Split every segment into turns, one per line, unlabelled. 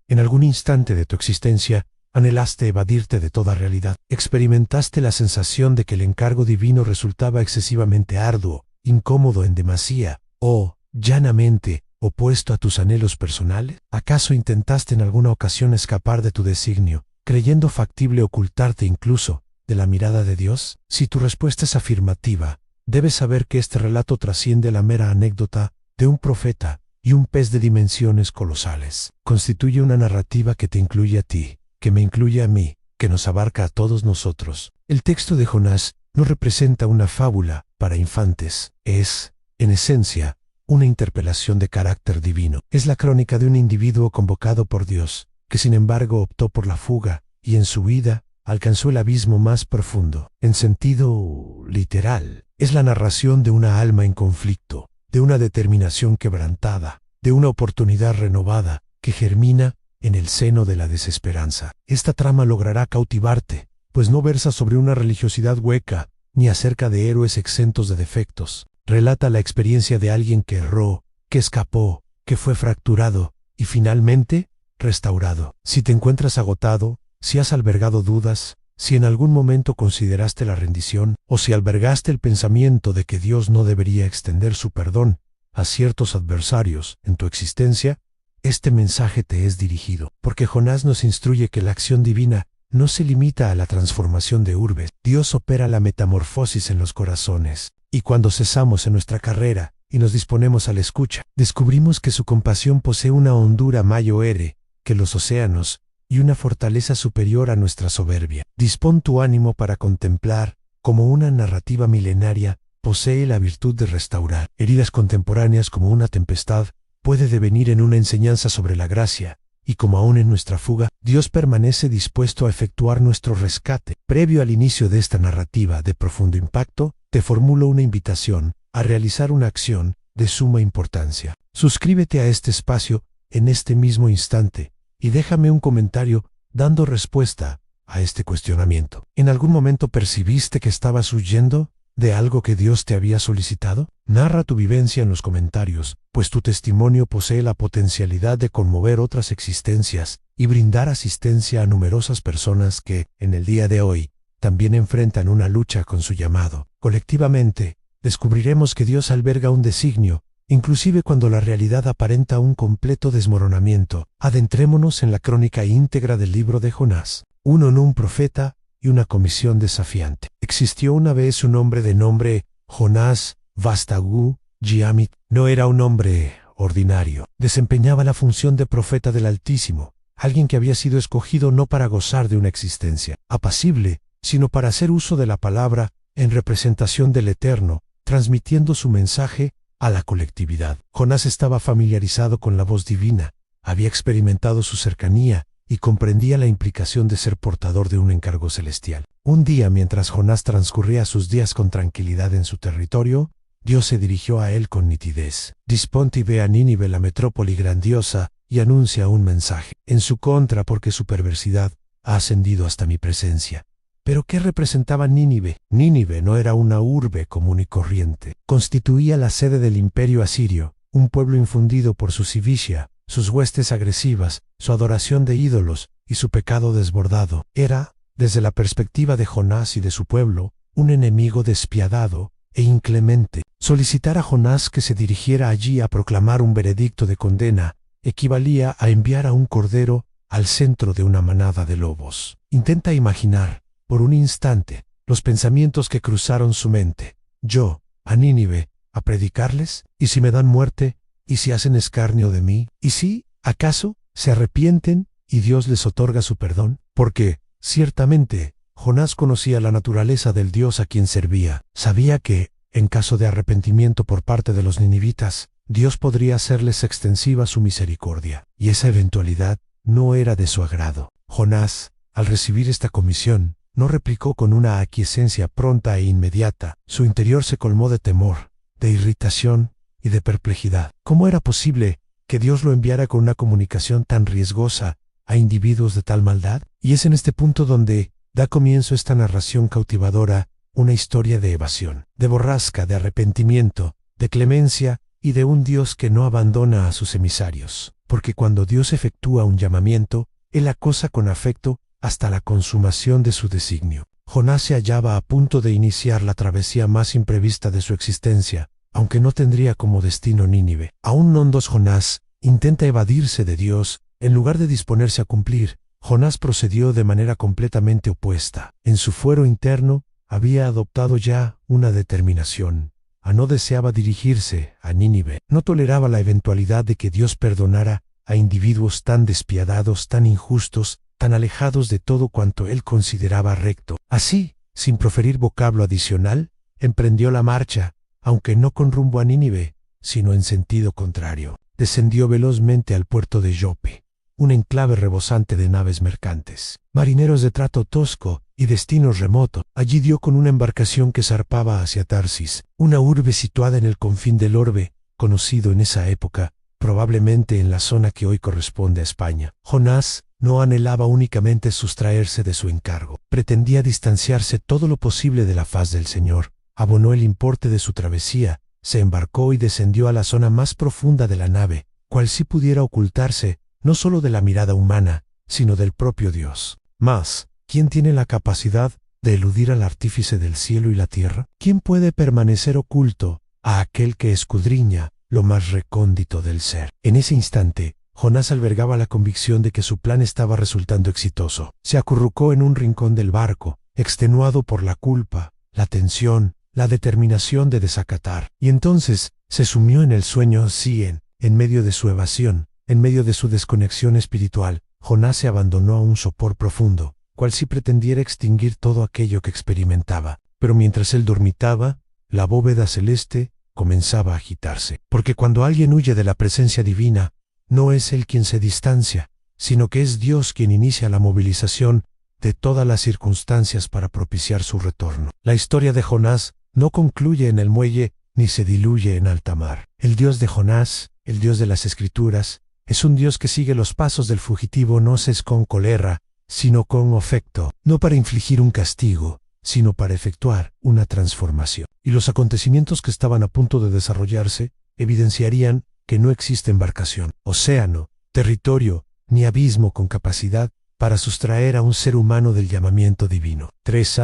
En algún instante de tu existencia, anhelaste evadirte de toda realidad. Experimentaste la sensación de que el encargo divino resultaba excesivamente arduo, incómodo en demasía, o, llanamente, opuesto a tus anhelos personales. ¿Acaso intentaste en alguna ocasión escapar de tu designio, creyendo factible ocultarte incluso de la mirada de Dios? Si tu respuesta es afirmativa, debes saber que este relato trasciende la mera anécdota de un profeta y un pez de dimensiones colosales. Constituye una narrativa que te incluye a ti, que me incluye a mí, que nos abarca a todos nosotros. El texto de Jonás no representa una fábula para infantes, es, en esencia, una interpelación de carácter divino. Es la crónica de un individuo convocado por Dios, que sin embargo optó por la fuga y en su huida alcanzó el abismo más profundo. En sentido literal, es la narración de una alma en conflicto, de una determinación quebrantada, de una oportunidad renovada que germina en el seno de la desesperanza. Esta trama logrará cautivarte, pues no versa sobre una religiosidad hueca, ni acerca de héroes exentos de defectos. Relata la experiencia de alguien que erró, que escapó, que fue fracturado y finalmente restaurado. Si te encuentras agotado, si has albergado dudas, si en algún momento consideraste la rendición, o si albergaste el pensamiento de que Dios no debería extender su perdón a ciertos adversarios en tu existencia, este mensaje te es dirigido, porque Jonás nos instruye que la acción divina no se limita a la transformación de urbes. Dios opera la metamorfosis en los corazones, y cuando cesamos en nuestra carrera y nos disponemos a la escucha, descubrimos que su compasión posee una hondura mayor que los océanos y una fortaleza superior a nuestra soberbia. Dispón tu ánimo para contemplar como una narrativa milenaria posee la virtud de restaurar. Heridas contemporáneas como una tempestad puede devenir en una enseñanza sobre la gracia, y como aún en nuestra fuga, Dios permanece dispuesto a efectuar nuestro rescate. Previo al inicio de esta narrativa de profundo impacto, te formulo una invitación a realizar una acción de suma importancia. Suscríbete a este espacio en este mismo instante y déjame un comentario dando respuesta a este cuestionamiento. ¿En algún momento percibiste que estabas huyendo de algo que Dios te había solicitado? Narra tu vivencia en los comentarios, pues tu testimonio posee la potencialidad de conmover otras existencias y brindar asistencia a numerosas personas que, en el día de hoy, también enfrentan una lucha con su llamado. Colectivamente, descubriremos que Dios alberga un designio, inclusive cuando la realidad aparenta un completo desmoronamiento. Adentrémonos en la crónica íntegra del libro de Jonás. Un profeta y una comisión desafiante. Existió una vez un hombre de nombre Jonás Vastagu Giamit. No era un hombre ordinario. Desempeñaba la función de profeta del Altísimo, alguien que había sido escogido no para gozar de una existencia apacible, sino para hacer uso de la palabra en representación del Eterno, transmitiendo su mensaje a la colectividad. Jonás estaba familiarizado con la voz divina, había experimentado su cercanía y comprendía la implicación de ser portador de un encargo celestial. Un día, mientras Jonás transcurría sus días con tranquilidad en su territorio, Dios se dirigió a él con nitidez. Disponte y ve a Nínive, la metrópoli grandiosa, y anuncia un mensaje en su contra porque su perversidad ha ascendido hasta mi presencia. ¿Pero qué representaba Nínive? Nínive no era una urbe común y corriente. Constituía la sede del imperio asirio, un pueblo infundido por su civicia, sus huestes agresivas, su adoración de ídolos y su pecado desbordado. Era, desde la perspectiva de Jonás y de su pueblo, un enemigo despiadado e inclemente. Solicitar a Jonás que se dirigiera allí a proclamar un veredicto de condena equivalía a enviar a un cordero al centro de una manada de lobos. Intenta imaginar, por un instante, los pensamientos que cruzaron su mente. Yo, a Nínive, a predicarles, ¿y si me dan muerte? ¿Y si hacen escarnio de mí? ¿Y si, acaso, se arrepienten y Dios les otorga su perdón? Porque, ciertamente, Jonás conocía la naturaleza del Dios a quien servía. Sabía que, en caso de arrepentimiento por parte de los ninivitas, Dios podría hacerles extensiva su misericordia. Y esa eventualidad no era de su agrado. Jonás, al recibir esta comisión, no replicó con una aquiescencia pronta e inmediata. Su interior se colmó de temor, de irritación y de perplejidad. ¿Cómo era posible que Dios lo enviara con una comunicación tan riesgosa a individuos de tal maldad? Y es en este punto donde da comienzo esta narración cautivadora, una historia de evasión, de borrasca, de arrepentimiento, de clemencia y de un Dios que no abandona a sus emisarios. porque cuando Dios efectúa un llamamiento, Él acosa con afecto hasta la consumación de su designio. Jonás se hallaba a punto de iniciar la travesía más imprevista de su existencia, aunque no tendría como destino Nínive. Aún nondos Jonás intenta evadirse de Dios, en lugar de disponerse a cumplir. Jonás procedió de manera completamente opuesta. En su fuero interno había adoptado ya una determinación. No deseaba dirigirse a Nínive. No toleraba la eventualidad de que Dios perdonara a individuos tan despiadados, tan injustos, tan alejados de todo cuanto él consideraba recto. Así, sin proferir vocablo adicional, emprendió la marcha, aunque no con rumbo a Nínive, sino en sentido contrario. Descendió velozmente al puerto de Jope, un enclave rebosante de naves mercantes, marineros de trato tosco y destinos remoto. Allí dio con una embarcación que zarpaba hacia Tarsis, una urbe situada en el confín del orbe, conocido en esa época, probablemente en la zona que hoy corresponde a España. Jonás no anhelaba únicamente sustraerse de su encargo, pretendía distanciarse todo lo posible de la faz del Señor. Abonó el importe de su travesía, se embarcó y descendió a la zona más profunda de la nave, cual si pudiera ocultarse, no solo de la mirada humana, sino del propio Dios. Mas, ¿quién tiene la capacidad de eludir al artífice del cielo y la tierra? ¿Quién puede permanecer oculto a aquel que escudriña lo más recóndito del ser? En ese instante, Jonás albergaba la convicción de que su plan estaba resultando exitoso. Se acurrucó en un rincón del barco, extenuado por la culpa, la tensión, la determinación de desacatar. Y entonces se sumió en el sueño. Sí, en medio de su evasión, en medio de su desconexión espiritual, Jonás se abandonó a un sopor profundo, cual si pretendiera extinguir todo aquello que experimentaba. Pero mientras él dormitaba, la bóveda celeste comenzaba a agitarse. Porque cuando alguien huye de la presencia divina, no es él quien se distancia, sino que es Dios quien inicia la movilización de todas las circunstancias para propiciar su retorno. La historia de Jonás no concluye en el muelle ni se diluye en alta mar. El Dios de Jonás, el Dios de las Escrituras, es un Dios que sigue los pasos del fugitivo no es con cólera, sino con afecto, no para infligir un castigo, sino para efectuar una transformación. Y los acontecimientos que estaban a punto de desarrollarse evidenciarían que no existe embarcación, océano, territorio, ni abismo con capacidad para sustraer a un ser humano del llamamiento divino. 3.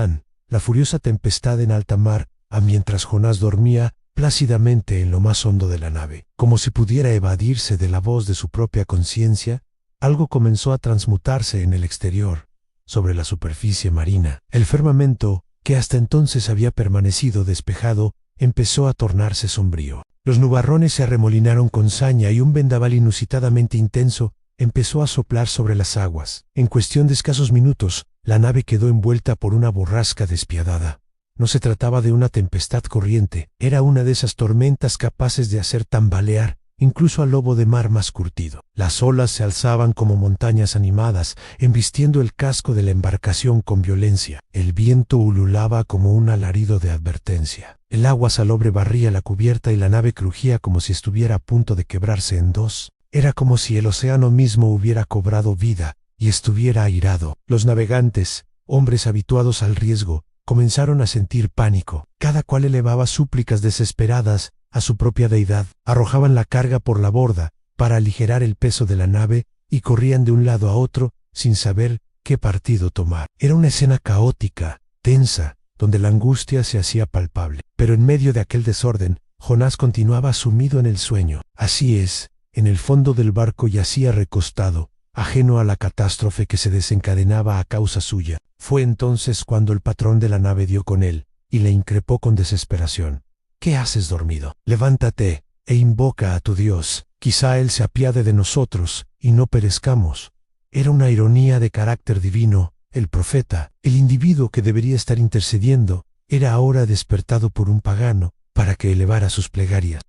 La furiosa tempestad en alta mar, mientras Jonás dormía plácidamente en lo más hondo de la nave. Como si pudiera evadirse de la voz de su propia conciencia, algo comenzó a transmutarse en el exterior, sobre la superficie marina. El firmamento, que hasta entonces había permanecido despejado, empezó a tornarse sombrío. Los nubarrones se arremolinaron con saña y un vendaval inusitadamente intenso empezó a soplar sobre las aguas. En cuestión de escasos minutos, la nave quedó envuelta por una borrasca despiadada. No se trataba de una tempestad corriente, era una de esas tormentas capaces de hacer tambalear incluso al lobo de mar más curtido. Las olas se alzaban como montañas animadas, embistiendo el casco de la embarcación con violencia. El viento ululaba como un alarido de advertencia. El agua salobre barría la cubierta y la nave crujía como si estuviera a punto de quebrarse en dos. Era como si el océano mismo hubiera cobrado vida y estuviera airado. Los navegantes, hombres habituados al riesgo, comenzaron a sentir pánico. Cada cual elevaba súplicas desesperadas a su propia deidad. Arrojaban la carga por la borda para aligerar el peso de la nave y corrían de un lado a otro sin saber qué partido tomar. Era una escena caótica, tensa, donde la angustia se hacía palpable. Pero en medio de aquel desorden, Jonás continuaba sumido en el sueño. Así es, en el fondo del barco yacía recostado, ajeno a la catástrofe que se desencadenaba a causa suya. Fue entonces cuando el patrón de la nave dio con él y le increpó con desesperación. ¿Qué haces dormido? Levántate e invoca a tu Dios. Quizá Él se apiade de nosotros y no perezcamos. Era una ironía de carácter divino. El profeta, el individuo que debería estar intercediendo, era ahora despertado por un pagano para que elevara sus plegarias.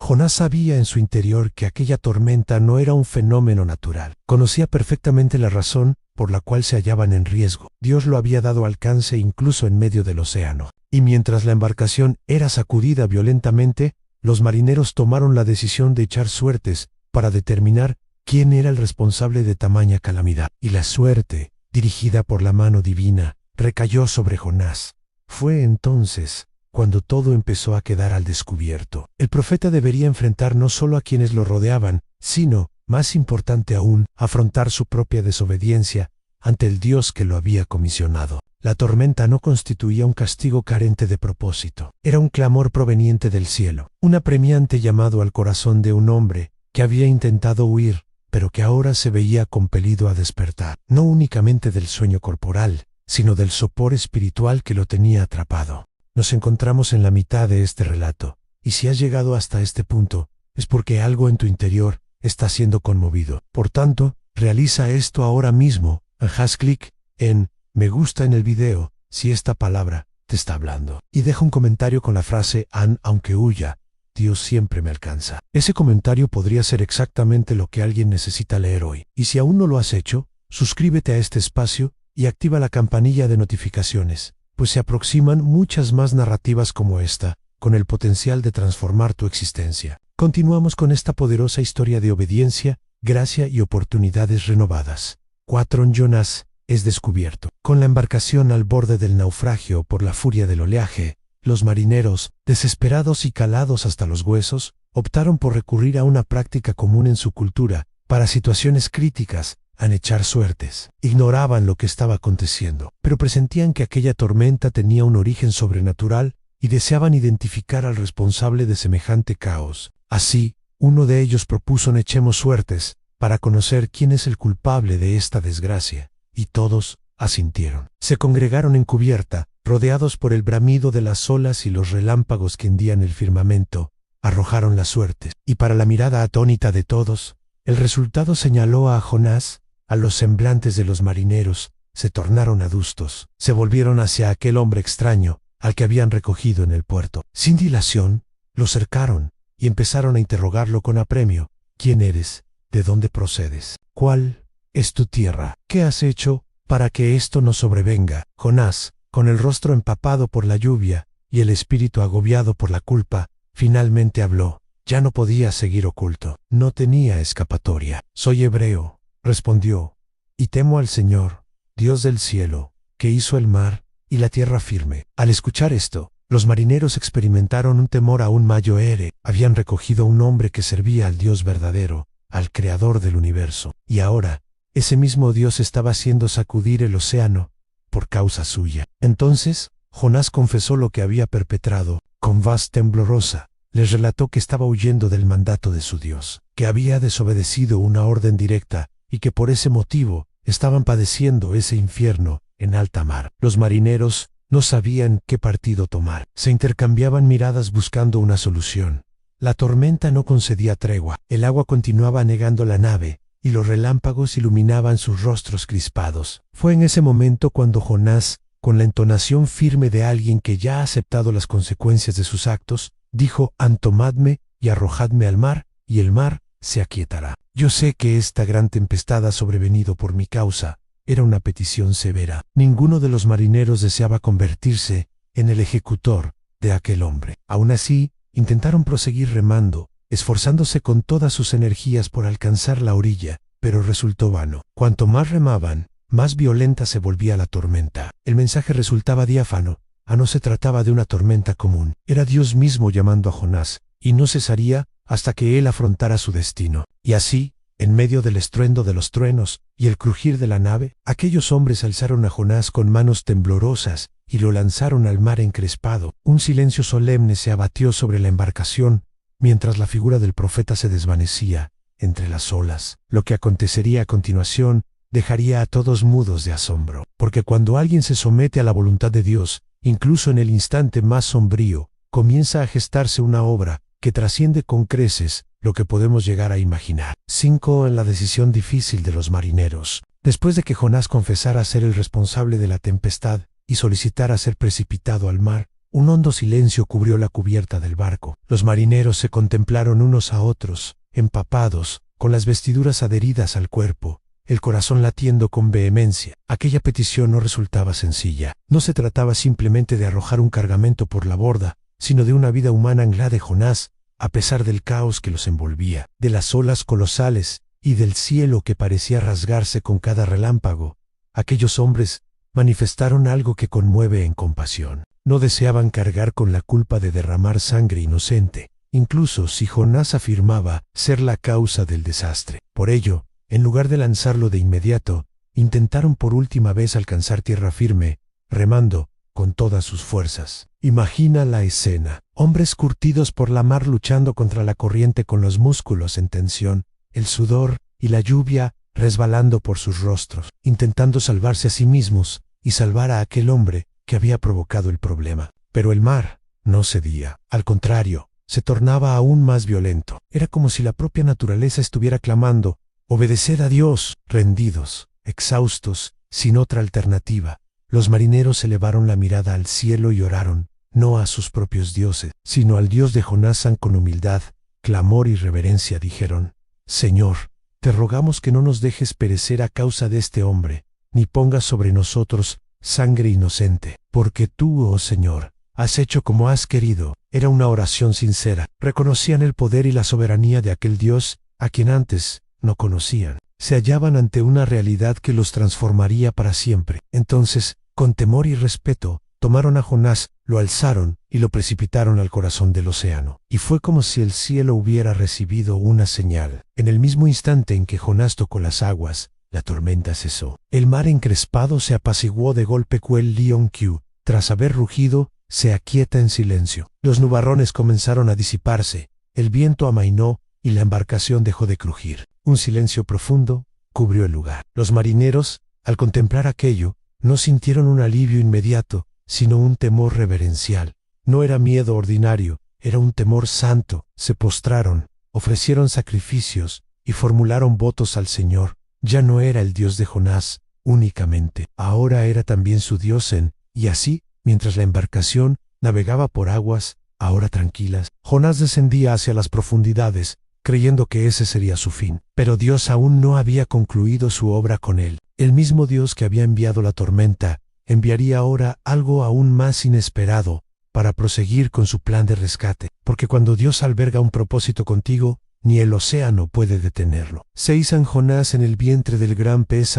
Jonás sabía en su interior que aquella tormenta no era un fenómeno natural. Conocía perfectamente la razón por la cual se hallaban en riesgo. Dios lo había dado alcance incluso en medio del océano. Y mientras la embarcación era sacudida violentamente, los marineros tomaron la decisión de echar suertes para determinar quién era el responsable de tamaña calamidad. Y la suerte, dirigida por la mano divina, recayó sobre Jonás. Fue entonces cuando todo empezó a quedar al descubierto. El profeta debería enfrentar no solo a quienes lo rodeaban, sino, más importante aún, afrontar su propia desobediencia ante el Dios que lo había comisionado. La tormenta no constituía un castigo carente de propósito. Era un clamor proveniente del cielo, un apremiante llamado al corazón de un hombre que había intentado huir, pero que ahora se veía compelido a despertar, no únicamente del sueño corporal, sino del sopor espiritual que lo tenía atrapado. Nos encontramos en la mitad de este relato, y si has llegado hasta este punto, es porque algo en tu interior está siendo conmovido. Por tanto, realiza esto ahora mismo. Haz clic en me gusta en el video si esta palabra te está hablando. Y deja un comentario con la frase aunque huya, Dios siempre me alcanza. Ese comentario podría ser exactamente lo que alguien necesita leer hoy. Y si aún no lo has hecho, suscríbete a este espacio y activa la campanilla de notificaciones, pues se aproximan muchas más narrativas como esta, con el potencial de transformar tu existencia. Continuamos con esta poderosa historia de obediencia, gracia y oportunidades renovadas. 4. Jonás es descubierto. Con la embarcación al borde del naufragio por la furia del oleaje, los marineros, desesperados y calados hasta los huesos, optaron por recurrir a una práctica común en su cultura, para situaciones críticas, echar suertes. Ignoraban lo que estaba aconteciendo, pero presentían que aquella tormenta tenía un origen sobrenatural y deseaban identificar al responsable de semejante caos. Así, uno de ellos propuso echemos suertes, para conocer quién es el culpable de esta desgracia, y todos asintieron. Se congregaron en cubierta, rodeados por el bramido de las olas y los relámpagos que hendían el firmamento, arrojaron las suertes, y para la mirada atónita de todos, el resultado señaló a Jonás. A los semblantes de los marineros se tornaron adustos, se volvieron hacia aquel hombre extraño, al que habían recogido en el puerto. Sin dilación, lo cercaron, y empezaron a interrogarlo con apremio. ¿Quién eres? ¿De dónde procedes? ¿Cuál es tu tierra? ¿Qué has hecho para que esto nos sobrevenga? Jonás, con el rostro empapado por la lluvia y el espíritu agobiado por la culpa, finalmente habló. Ya no podía seguir oculto. No tenía escapatoria. Soy hebreo, respondió, y temo al Señor, Dios del cielo, que hizo el mar y la tierra firme. Al escuchar esto, los marineros experimentaron un temor aún mayor. Habían recogido un hombre que servía al Dios verdadero, al Creador del universo, y ahora, ese mismo Dios estaba haciendo sacudir el océano, por causa suya. Entonces, Jonás confesó lo que había perpetrado. Con voz temblorosa, les relató que estaba huyendo del mandato de su Dios, que había desobedecido una orden directa, y que por ese motivo estaban padeciendo ese infierno en alta mar. Los marineros no sabían qué partido tomar. Se intercambiaban miradas buscando una solución. La tormenta no concedía tregua. El agua continuaba anegando la nave, y los relámpagos iluminaban sus rostros crispados. Fue en ese momento cuando Jonás, con la entonación firme de alguien que ya ha aceptado las consecuencias de sus actos, dijo: tomadme y arrojadme al mar, y el mar se aquietará. Yo sé que esta gran tempestad ha sobrevenido por mi causa. Era una petición severa. Ninguno de los marineros deseaba convertirse en el ejecutor de aquel hombre. Aún así, intentaron proseguir remando, esforzándose con todas sus energías por alcanzar la orilla, pero resultó vano. Cuanto más remaban, más violenta se volvía la tormenta. El mensaje resultaba diáfano. No se trataba de una tormenta común. Era Dios mismo llamando a Jonás, y no cesaría hasta que él afrontara su destino. Y así, en medio del estruendo de los truenos y el crujir de la nave, aquellos hombres alzaron a Jonás con manos temblorosas y lo lanzaron al mar encrespado. Un silencio solemne se abatió sobre la embarcación, mientras la figura del profeta se desvanecía entre las olas. Lo que acontecería a continuación dejaría a todos mudos de asombro, porque cuando alguien se somete a la voluntad de Dios, incluso en el instante más sombrío, comienza a gestarse una obra que trasciende con creces lo que podemos llegar a imaginar. 5. En la decisión difícil de los marineros. Después de que Jonás confesara ser el responsable de la tempestad y solicitara ser precipitado al mar, un hondo silencio cubrió la cubierta del barco. Los marineros se contemplaron unos a otros, empapados, con las vestiduras adheridas al cuerpo, el corazón latiendo con vehemencia. Aquella petición no resultaba sencilla. No se trataba simplemente de arrojar un cargamento por la borda, sino de una vida humana en la de Jonás, a pesar del caos que los envolvía, de las olas colosales y del cielo que parecía rasgarse con cada relámpago. Aquellos hombres manifestaron algo que conmueve en compasión. No deseaban cargar con la culpa de derramar sangre inocente, incluso si Jonás afirmaba ser la causa del desastre. Por ello, en lugar de lanzarlo de inmediato, intentaron por última vez alcanzar tierra firme, remando con todas sus fuerzas. Imagina la escena: hombres curtidos por la mar luchando contra la corriente con los músculos en tensión, el sudor y la lluvia resbalando por sus rostros, intentando salvarse a sí mismos y salvar a aquel hombre que había provocado el problema. Pero el mar no cedía. Al contrario, se tornaba aún más violento. Era como si la propia naturaleza estuviera clamando: «Obedeced a Dios». Rendidos, exhaustos, sin otra alternativa, los marineros elevaron la mirada al cielo y oraron, no a sus propios dioses, sino al Dios de Jonás. Con humildad, clamor y reverencia dijeron: «Señor, te rogamos que no nos dejes perecer a causa de este hombre, ni pongas sobre nosotros sangre inocente, porque tú, oh Señor, has hecho como has querido». Era una oración sincera. Reconocían el poder y la soberanía de aquel Dios a quien antes no conocían. Se hallaban ante una realidad que los transformaría para siempre. Entonces, con temor y respeto, tomaron a Jonás, lo alzaron y lo precipitaron al corazón del océano. Y fue como si el cielo hubiera recibido una señal. En el mismo instante en que Jonás tocó las aguas, la tormenta cesó. El mar encrespado se apaciguó de golpe. El Lion Q, tras haber rugido, se aquieta en silencio. Los nubarrones comenzaron a disiparse, el viento amainó y la embarcación dejó de crujir. Un silencio profundo cubrió el lugar. Los marineros, al contemplar aquello, no sintieron un alivio inmediato, sino un temor reverencial. No era miedo ordinario, era un temor santo. Se postraron, ofrecieron sacrificios y formularon votos al Señor. Ya no era el Dios de Jonás únicamente, ahora era también su Dios. Y así, mientras la embarcación navegaba por aguas, ahora tranquilas, Jonás descendía hacia las profundidades, creyendo que ese sería su fin. Pero Dios aún no había concluido su obra con él. El mismo Dios que había enviado la tormenta, enviaría ahora algo aún más inesperado para proseguir con su plan de rescate. Porque cuando Dios alberga un propósito contigo, ni el océano puede detenerlo. Se izan Jonás en el vientre del gran pez.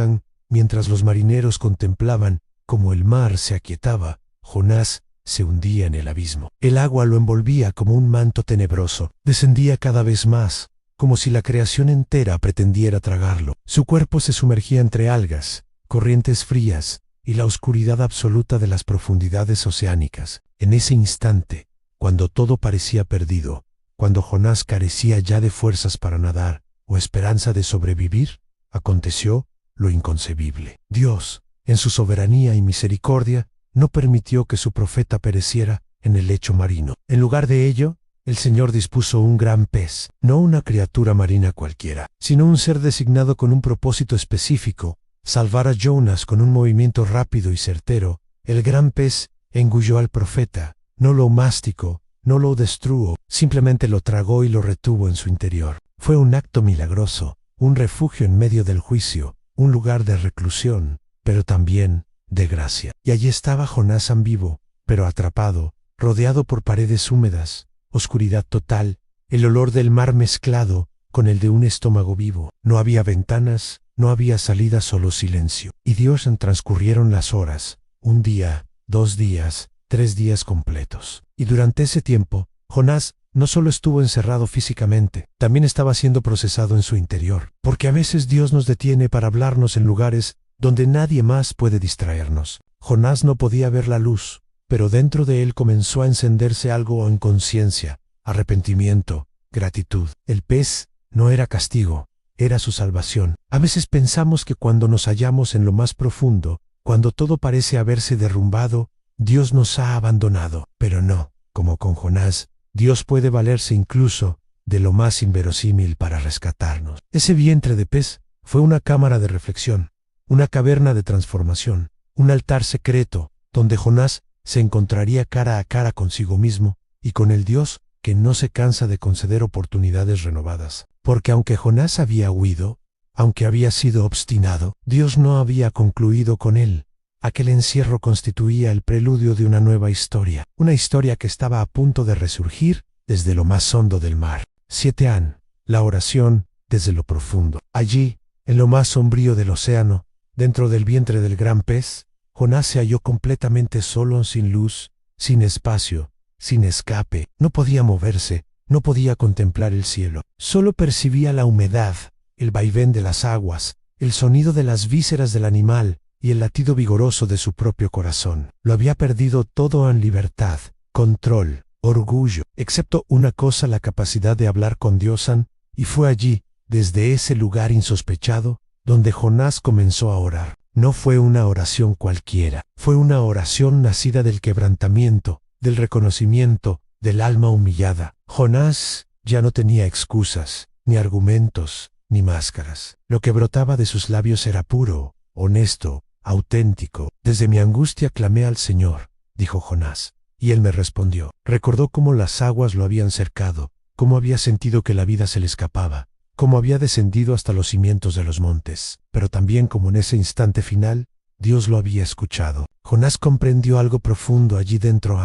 Mientras los marineros contemplaban cómo el mar se aquietaba, Jonás se hundía en el abismo. El agua lo envolvía como un manto tenebroso. Descendía cada vez más, como si la creación entera pretendiera tragarlo. Su cuerpo se sumergía entre algas, corrientes frías y la oscuridad absoluta de las profundidades oceánicas. En ese instante, cuando todo parecía perdido, cuando Jonás carecía ya de fuerzas para nadar o esperanza de sobrevivir, aconteció lo inconcebible. Dios, en su soberanía y misericordia, no permitió que su profeta pereciera en el lecho marino. En lugar de ello, el Señor dispuso un gran pez, no una criatura marina cualquiera, sino un ser designado con un propósito específico: salvar a Jonás. Con un movimiento rápido y certero, el gran pez engulló al profeta. No lo masticó, no lo destruyó, simplemente lo tragó y lo retuvo en su interior. Fue un acto milagroso, un refugio en medio del juicio, un lugar de reclusión, pero también de gracia. Y allí estaba Jonás vivo, pero atrapado, rodeado por paredes húmedas, oscuridad total, el olor del mar mezclado con el de un estómago vivo. No había ventanas, no había salida, solo silencio. Y Dios, transcurrieron las horas, un día, 2 días, 3 días completos. Y durante ese tiempo, Jonás no solo estuvo encerrado físicamente, también estaba siendo procesado en su interior. Porque a veces Dios nos detiene para hablarnos en lugares donde nadie más puede distraernos. Jonás no podía ver la luz, pero dentro de él comenzó a encenderse algo en conciencia, arrepentimiento, gratitud. El pez no era castigo, era su salvación. A veces pensamos que cuando nos hallamos en lo más profundo, cuando todo parece haberse derrumbado, Dios nos ha abandonado. Pero no, como con Jonás, Dios puede valerse incluso de lo más inverosímil para rescatarnos. Ese vientre de pez fue una cámara de reflexión, una caverna de transformación, un altar secreto, donde Jonás se encontraría cara a cara consigo mismo y con el Dios que no se cansa de conceder oportunidades renovadas. Porque aunque Jonás había huido, aunque había sido obstinado, Dios no había concluido con él. Aquel encierro constituía el preludio de una nueva historia, una historia que estaba a punto de resurgir desde lo más hondo del mar. 7. La oración desde lo profundo. Allí, en lo más sombrío del océano, dentro del vientre del gran pez, Jonás se halló completamente solo, sin luz, sin espacio, sin escape. No podía moverse, no podía contemplar el cielo. Solo percibía la humedad, el vaivén de las aguas, el sonido de las vísceras del animal y el latido vigoroso de su propio corazón. Lo había perdido todo en libertad, control, orgullo, excepto una cosa: la capacidad de hablar con Dios. Y fue allí, desde ese lugar insospechado, donde Jonás comenzó a orar. No fue una oración cualquiera, fue una oración nacida del quebrantamiento, del reconocimiento, del alma humillada. Jonás ya no tenía excusas, ni argumentos, ni máscaras. Lo que brotaba de sus labios era puro, honesto, auténtico. Desde mi angustia clamé al Señor, dijo Jonás, y él me respondió. Recordó cómo las aguas lo habían cercado, cómo había sentido que la vida se le escapaba, cómo había descendido hasta los cimientos de los montes, pero también como en ese instante final, Dios lo había escuchado. Jonás comprendió algo profundo allí dentro,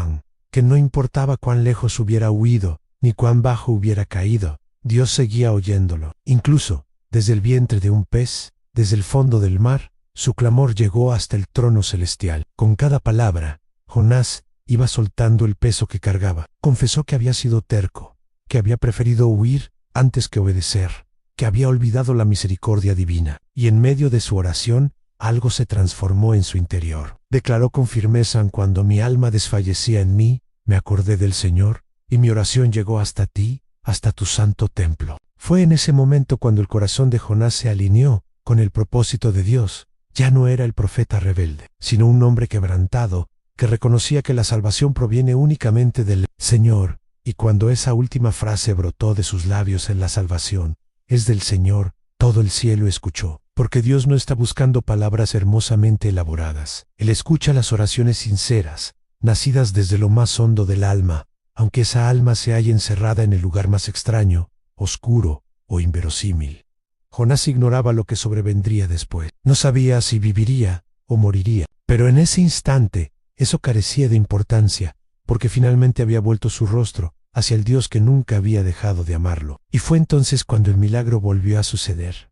que no importaba cuán lejos hubiera huido, ni cuán bajo hubiera caído, Dios seguía oyéndolo. Incluso, desde el vientre de un pez, desde el fondo del mar, su clamor llegó hasta el trono celestial. Con cada palabra, Jonás iba soltando el peso que cargaba. Confesó que había sido terco, que había preferido huir antes que obedecer, que había olvidado la misericordia divina, y en medio de su oración, algo se transformó en su interior. Declaró con firmeza: cuando mi alma desfallecía en mí, me acordé del Señor, y mi oración llegó hasta ti, hasta tu santo templo. Fue en ese momento cuando el corazón de Jonás se alineó con el propósito de Dios. Ya no era el profeta rebelde, sino un hombre quebrantado, que reconocía que la salvación proviene únicamente del Señor. Y cuando esa última frase brotó de sus labios: en la salvación es del Señor, todo el cielo escuchó. Porque Dios no está buscando palabras hermosamente elaboradas. Él escucha las oraciones sinceras, nacidas desde lo más hondo del alma, aunque esa alma se halle encerrada en el lugar más extraño, oscuro o inverosímil. Jonás ignoraba lo que sobrevendría después. No sabía si viviría o moriría. Pero en ese instante, eso carecía de importancia, porque finalmente había vuelto su rostro hacia el Dios que nunca había dejado de amarlo. Y fue entonces cuando el milagro volvió a suceder.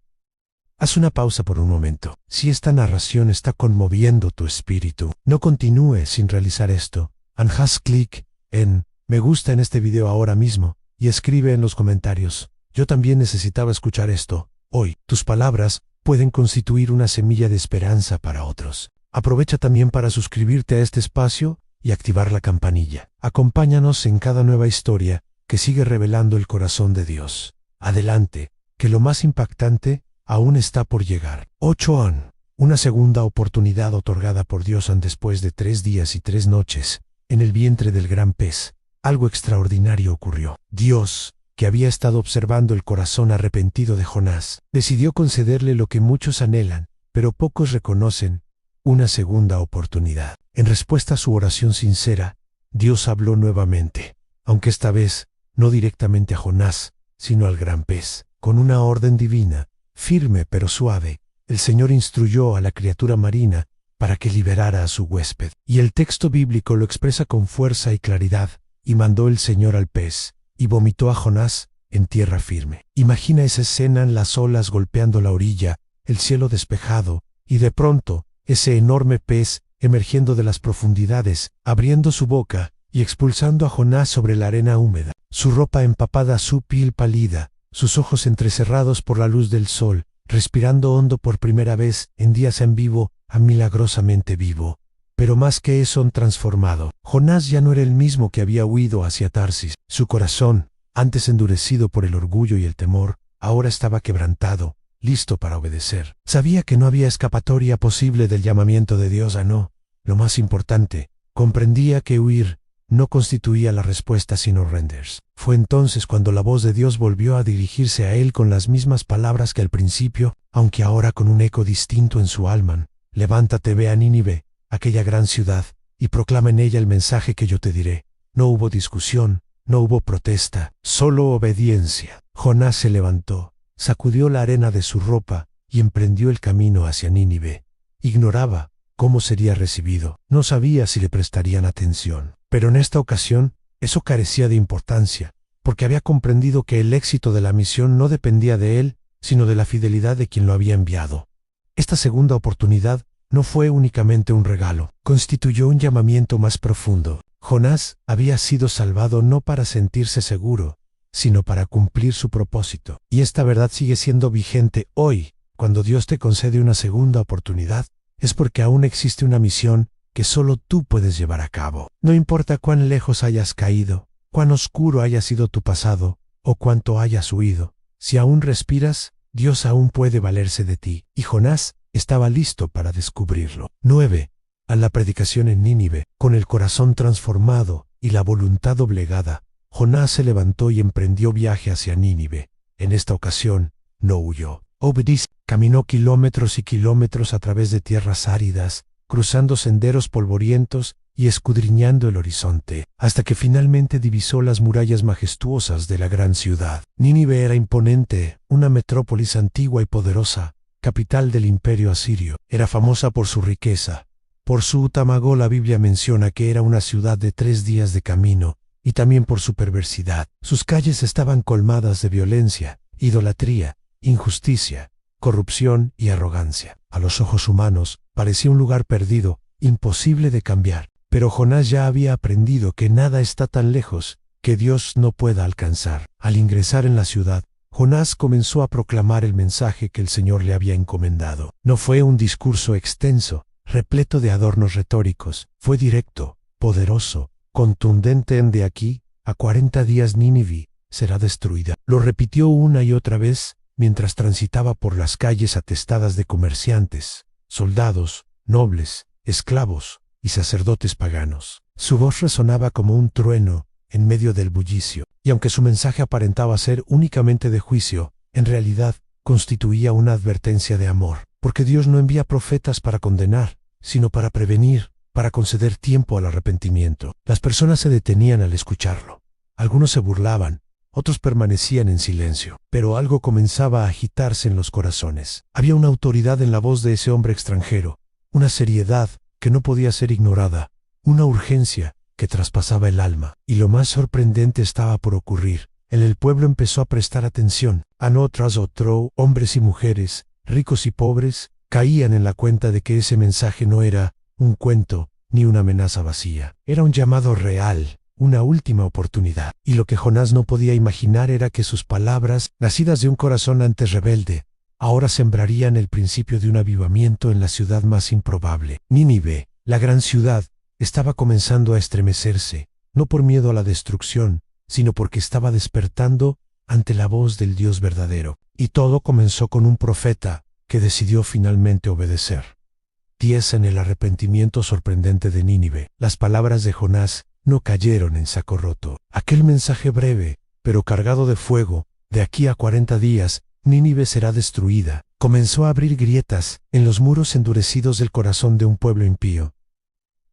Haz una pausa por un momento. Si esta narración está conmoviendo tu espíritu, no continúes sin realizar esto. Haz clic en me gusta en este video ahora mismo y escribe en los comentarios: yo también necesitaba escuchar esto. Hoy, tus palabras pueden constituir una semilla de esperanza para otros. Aprovecha también para suscribirte a este espacio y activar la campanilla. Acompáñanos en cada nueva historia que sigue revelando el corazón de Dios. Adelante, que lo más impactante aún está por llegar. 8. Una segunda oportunidad otorgada por Dios después de 3 días y 3 noches, en el vientre del gran pez. Algo extraordinario ocurrió. Dios, que había estado observando el corazón arrepentido de Jonás, decidió concederle lo que muchos anhelan, pero pocos reconocen: una segunda oportunidad. En respuesta a su oración sincera, Dios habló nuevamente, aunque esta vez no directamente a Jonás, sino al gran pez. Con una orden divina, firme pero suave, el Señor instruyó a la criatura marina para que liberara a su huésped. Y el texto bíblico lo expresa con fuerza y claridad: y mandó el Señor al pez, y vomitó a Jonás en tierra firme. Imagina esa escena: las olas golpeando la orilla, el cielo despejado, y de pronto, ese enorme pez emergiendo de las profundidades, abriendo su boca y expulsando a Jonás sobre la arena húmeda. Su ropa empapada, su piel pálida, sus ojos entrecerrados por la luz del sol, respirando hondo por primera vez en días en vivo, milagrosamente vivo. Pero más que eso, transformado. Jonás ya no era el mismo que había huido hacia Tarsis. Su corazón, antes endurecido por el orgullo y el temor, ahora estaba quebrantado, listo para obedecer. Sabía que no había escapatoria posible del llamamiento de Dios. Lo más importante, comprendía que huir no constituía la respuesta sino rendirse. Fue entonces cuando la voz de Dios volvió a dirigirse a él con las mismas palabras que al principio, aunque ahora con un eco distinto en su alma: levántate, ve a Nínive, aquella gran ciudad, y proclama en ella el mensaje que yo te diré. No hubo discusión, no hubo protesta, solo obediencia. Jonás se levantó, sacudió la arena de su ropa y emprendió el camino hacia Nínive. Ignoraba cómo sería recibido, no sabía si le prestarían atención. Pero en esta ocasión, eso carecía de importancia, porque había comprendido que el éxito de la misión no dependía de él, sino de la fidelidad de quien lo había enviado. Esta segunda oportunidad no fue únicamente un regalo, constituyó un llamamiento más profundo. Jonás había sido salvado no para sentirse seguro, sino para cumplir su propósito. Y esta verdad sigue siendo vigente hoy. Cuando Dios te concede una segunda oportunidad, es porque aún existe una misión que solo tú puedes llevar a cabo. No importa cuán lejos hayas caído, cuán oscuro haya sido tu pasado, o cuánto hayas huido, si aún respiras, Dios aún puede valerse de ti. Y Jonás estaba listo para descubrirlo. 9. A la predicación en Nínive, con el corazón transformado y la voluntad doblegada, Jonás se levantó y emprendió viaje hacia Nínive. En esta ocasión, no huyó. Obedís caminó kilómetros y kilómetros a través de tierras áridas, cruzando senderos polvorientos y escudriñando el horizonte, hasta que finalmente divisó las murallas majestuosas de la gran ciudad. Nínive era imponente, una metrópolis antigua y poderosa, capital del imperio asirio. Era famosa por su riqueza. Por su Utamagó la Biblia menciona que era una ciudad de 3 días de camino, y también por su perversidad. Sus calles estaban colmadas de violencia, idolatría, injusticia, corrupción y arrogancia. A los ojos humanos, parecía un lugar perdido, imposible de cambiar. Pero Jonás ya había aprendido que nada está tan lejos que Dios no pueda alcanzar. Al ingresar en la ciudad, Jonás comenzó a proclamar el mensaje que el Señor le había encomendado. No fue un discurso extenso, repleto de adornos retóricos. Fue directo, poderoso, contundente en de aquí a 40 días Nínive será destruida. Lo repitió una y otra vez mientras transitaba por las calles atestadas de comerciantes, soldados, nobles, esclavos y sacerdotes paganos. Su voz resonaba como un trueno en medio del bullicio, y aunque su mensaje aparentaba ser únicamente de juicio, en realidad constituía una advertencia de amor, porque Dios no envía profetas para condenar, sino para prevenir, para conceder tiempo al arrepentimiento. Las personas se detenían al escucharlo. Algunos se burlaban, otros permanecían en silencio, pero algo comenzaba a agitarse en los corazones. Había una autoridad en la voz de ese hombre extranjero, una seriedad que no podía ser ignorada, una urgencia que traspasaba el alma. Y lo más sorprendente estaba por ocurrir. El pueblo empezó a prestar atención. Uno tras otro, hombres y mujeres, ricos y pobres, caían en la cuenta de que ese mensaje no era un cuento ni una amenaza vacía. Era un llamado real, una última oportunidad. Y lo que Jonás no podía imaginar era que sus palabras, nacidas de un corazón antes rebelde, ahora sembrarían el principio de un avivamiento en la ciudad más improbable. Nínive, la gran ciudad, estaba comenzando a estremecerse, no por miedo a la destrucción, sino porque estaba despertando ante la voz del Dios verdadero. Y todo comenzó con un profeta que decidió finalmente obedecer. 10. En el arrepentimiento sorprendente de Nínive, las palabras de Jonás no cayeron en saco roto. Aquel mensaje breve, pero cargado de fuego, de aquí a 40 días, Nínive será destruida, comenzó a abrir grietas en los muros endurecidos del corazón de un pueblo impío.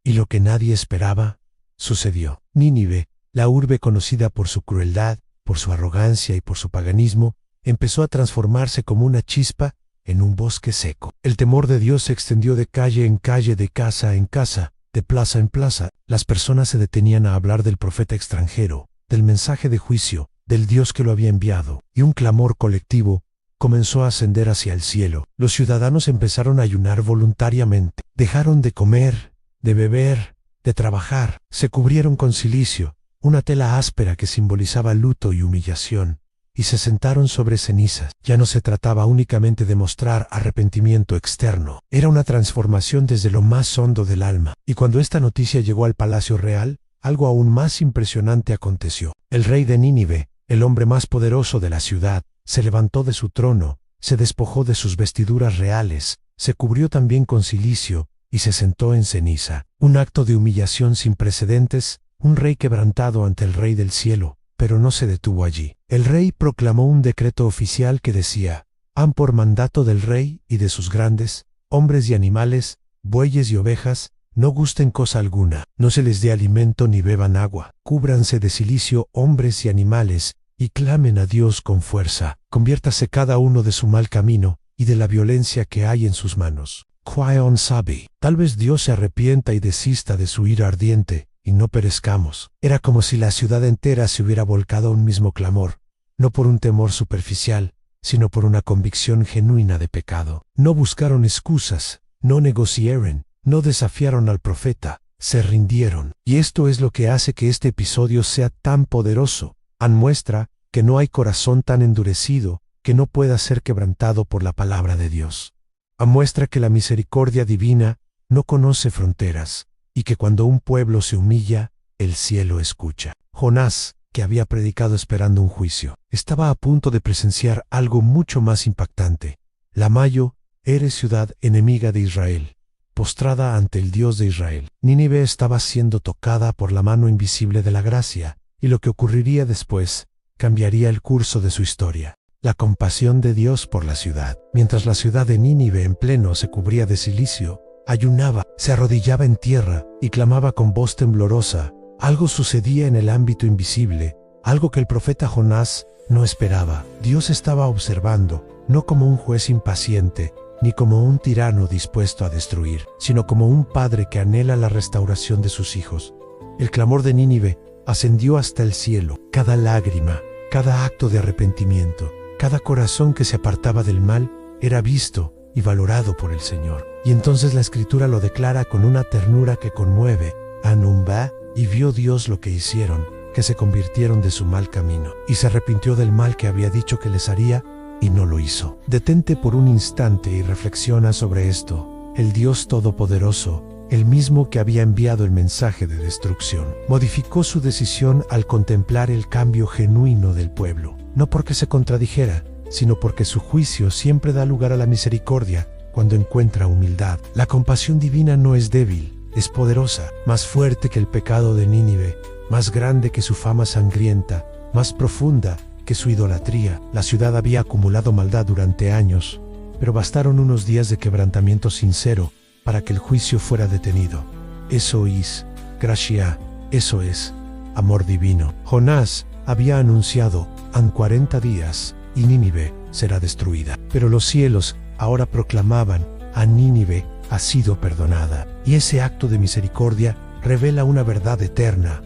Y lo que nadie esperaba, sucedió. Nínive, la urbe conocida por su crueldad, por su arrogancia y por su paganismo, empezó a transformarse como una chispa en un bosque seco. El temor de Dios se extendió de calle en calle, de casa en casa, de plaza en plaza. Las personas se detenían a hablar del profeta extranjero, del mensaje de juicio, del Dios que lo había enviado, y un clamor colectivo comenzó a ascender hacia el cielo. Los ciudadanos empezaron a ayunar voluntariamente, dejaron de comer, de beber, de trabajar, se cubrieron con cilicio, una tela áspera que simbolizaba luto y humillación, y se sentaron sobre cenizas. Ya no se trataba únicamente de mostrar arrepentimiento externo, era una transformación desde lo más hondo del alma. Y cuando esta noticia llegó al palacio real, algo aún más impresionante aconteció. El rey de Nínive, el hombre más poderoso de la ciudad, se levantó de su trono, se despojó de sus vestiduras reales, se cubrió también con cilicio, y se sentó en ceniza. Un acto de humillación sin precedentes, un rey quebrantado ante el Rey del cielo, pero no se detuvo allí. El rey proclamó un decreto oficial que decía: «Han por mandato del rey y de sus grandes, hombres y animales, bueyes y ovejas, no gusten cosa alguna, no se les dé alimento ni beban agua, cúbranse de cilicio hombres y animales, y clamen a Dios con fuerza, conviértase cada uno de su mal camino y de la violencia que hay en sus manos». Quién sabe, tal vez Dios se arrepienta y desista de su ira ardiente, y no perezcamos. Era como si la ciudad entera se hubiera volcado a un mismo clamor, no por un temor superficial, sino por una convicción genuina de pecado. No buscaron excusas, no negociaron, no desafiaron al profeta, se rindieron. Y esto es lo que hace que este episodio sea tan poderoso. Muestra que no hay corazón tan endurecido que no pueda ser quebrantado por la palabra de Dios. Muestra que la misericordia divina no conoce fronteras y que cuando un pueblo se humilla, el cielo escucha. Jonás, que había predicado esperando un juicio, estaba a punto de presenciar algo mucho más impactante. La Mayo era ciudad enemiga de Israel, postrada ante el Dios de Israel. Nínive estaba siendo tocada por la mano invisible de la gracia, y lo que ocurriría después cambiaría el curso de su historia. La compasión de Dios por la ciudad. Mientras la ciudad de Nínive en pleno se cubría de cilicio, ayunaba, se arrodillaba en tierra y clamaba con voz temblorosa. Algo sucedía en el ámbito invisible, algo que el profeta Jonás no esperaba. Dios estaba observando, no como un juez impaciente, ni como un tirano dispuesto a destruir, sino como un padre que anhela la restauración de sus hijos. El clamor de Nínive ascendió hasta el cielo. Cada lágrima, cada acto de arrepentimiento, cada corazón que se apartaba del mal era visto y valorado por el Señor. Y entonces la Escritura lo declara con una ternura que conmueve. Anumba, y vio Dios lo que hicieron, que se convirtieron de su mal camino, y se arrepintió del mal que había dicho que les haría, y no lo hizo. Detente por un instante y reflexiona sobre esto. El Dios Todopoderoso, el mismo que había enviado el mensaje de destrucción, modificó su decisión al contemplar el cambio genuino del pueblo, no porque se contradijera, sino porque su juicio siempre da lugar a la misericordia cuando encuentra humildad. La compasión divina no es débil, es poderosa, más fuerte que el pecado de Nínive, más grande que su fama sangrienta, más profunda que su idolatría. La ciudad había acumulado maldad durante años, pero bastaron unos días de quebrantamiento sincero para que el juicio fuera detenido. Eso es gracia, eso es amor divino. Jonás había anunciado, en 40 días, y Nínive será destruida. Pero los cielos ahora proclamaban, a Nínive ha sido perdonada. Y ese acto de misericordia revela una verdad eterna.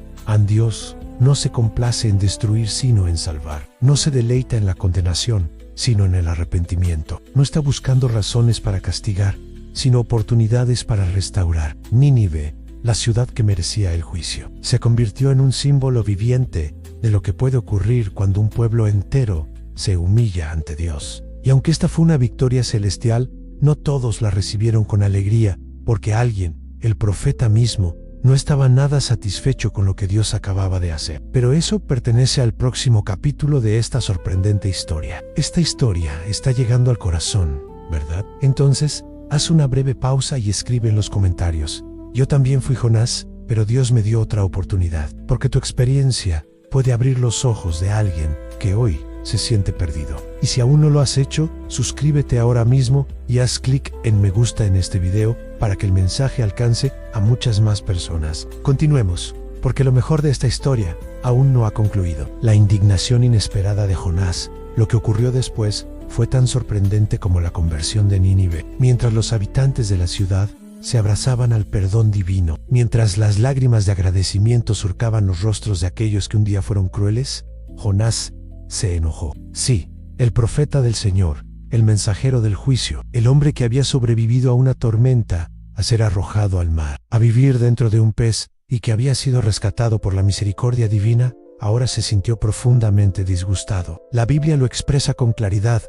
Dios no se complace en destruir sino en salvar. No se deleita en la condenación, sino en el arrepentimiento. No está buscando razones para castigar, sino oportunidades para restaurar. Nínive, la ciudad que merecía el juicio, se convirtió en un símbolo viviente de lo que puede ocurrir cuando un pueblo entero se humilla ante Dios. Y aunque esta fue una victoria celestial, no todos la recibieron con alegría, porque alguien, el profeta mismo, no estaba nada satisfecho con lo que Dios acababa de hacer. Pero eso pertenece al próximo capítulo de esta sorprendente historia. Esta historia está llegando al corazón, ¿verdad? Entonces, haz una breve pausa y escribe en los comentarios: yo también fui Jonás, pero Dios me dio otra oportunidad. Porque tu experiencia puede abrir los ojos de alguien que hoy se siente perdido. Y si aún no lo has hecho, suscríbete ahora mismo y haz clic en me gusta en este video para que el mensaje alcance a muchas más personas. Continuemos, porque lo mejor de esta historia aún no ha concluido. La indignación inesperada de Jonás, lo que ocurrió después, fue tan sorprendente como la conversión de Nínive. Mientras los habitantes de la ciudad se abrazaban al perdón divino, mientras las lágrimas de agradecimiento surcaban los rostros de aquellos que un día fueron crueles, Jonás se enojó. Sí, el profeta del Señor, el mensajero del juicio, el hombre que había sobrevivido a una tormenta, a ser arrojado al mar, a vivir dentro de un pez y que había sido rescatado por la misericordia divina, ahora se sintió profundamente disgustado. La Biblia lo expresa con claridad,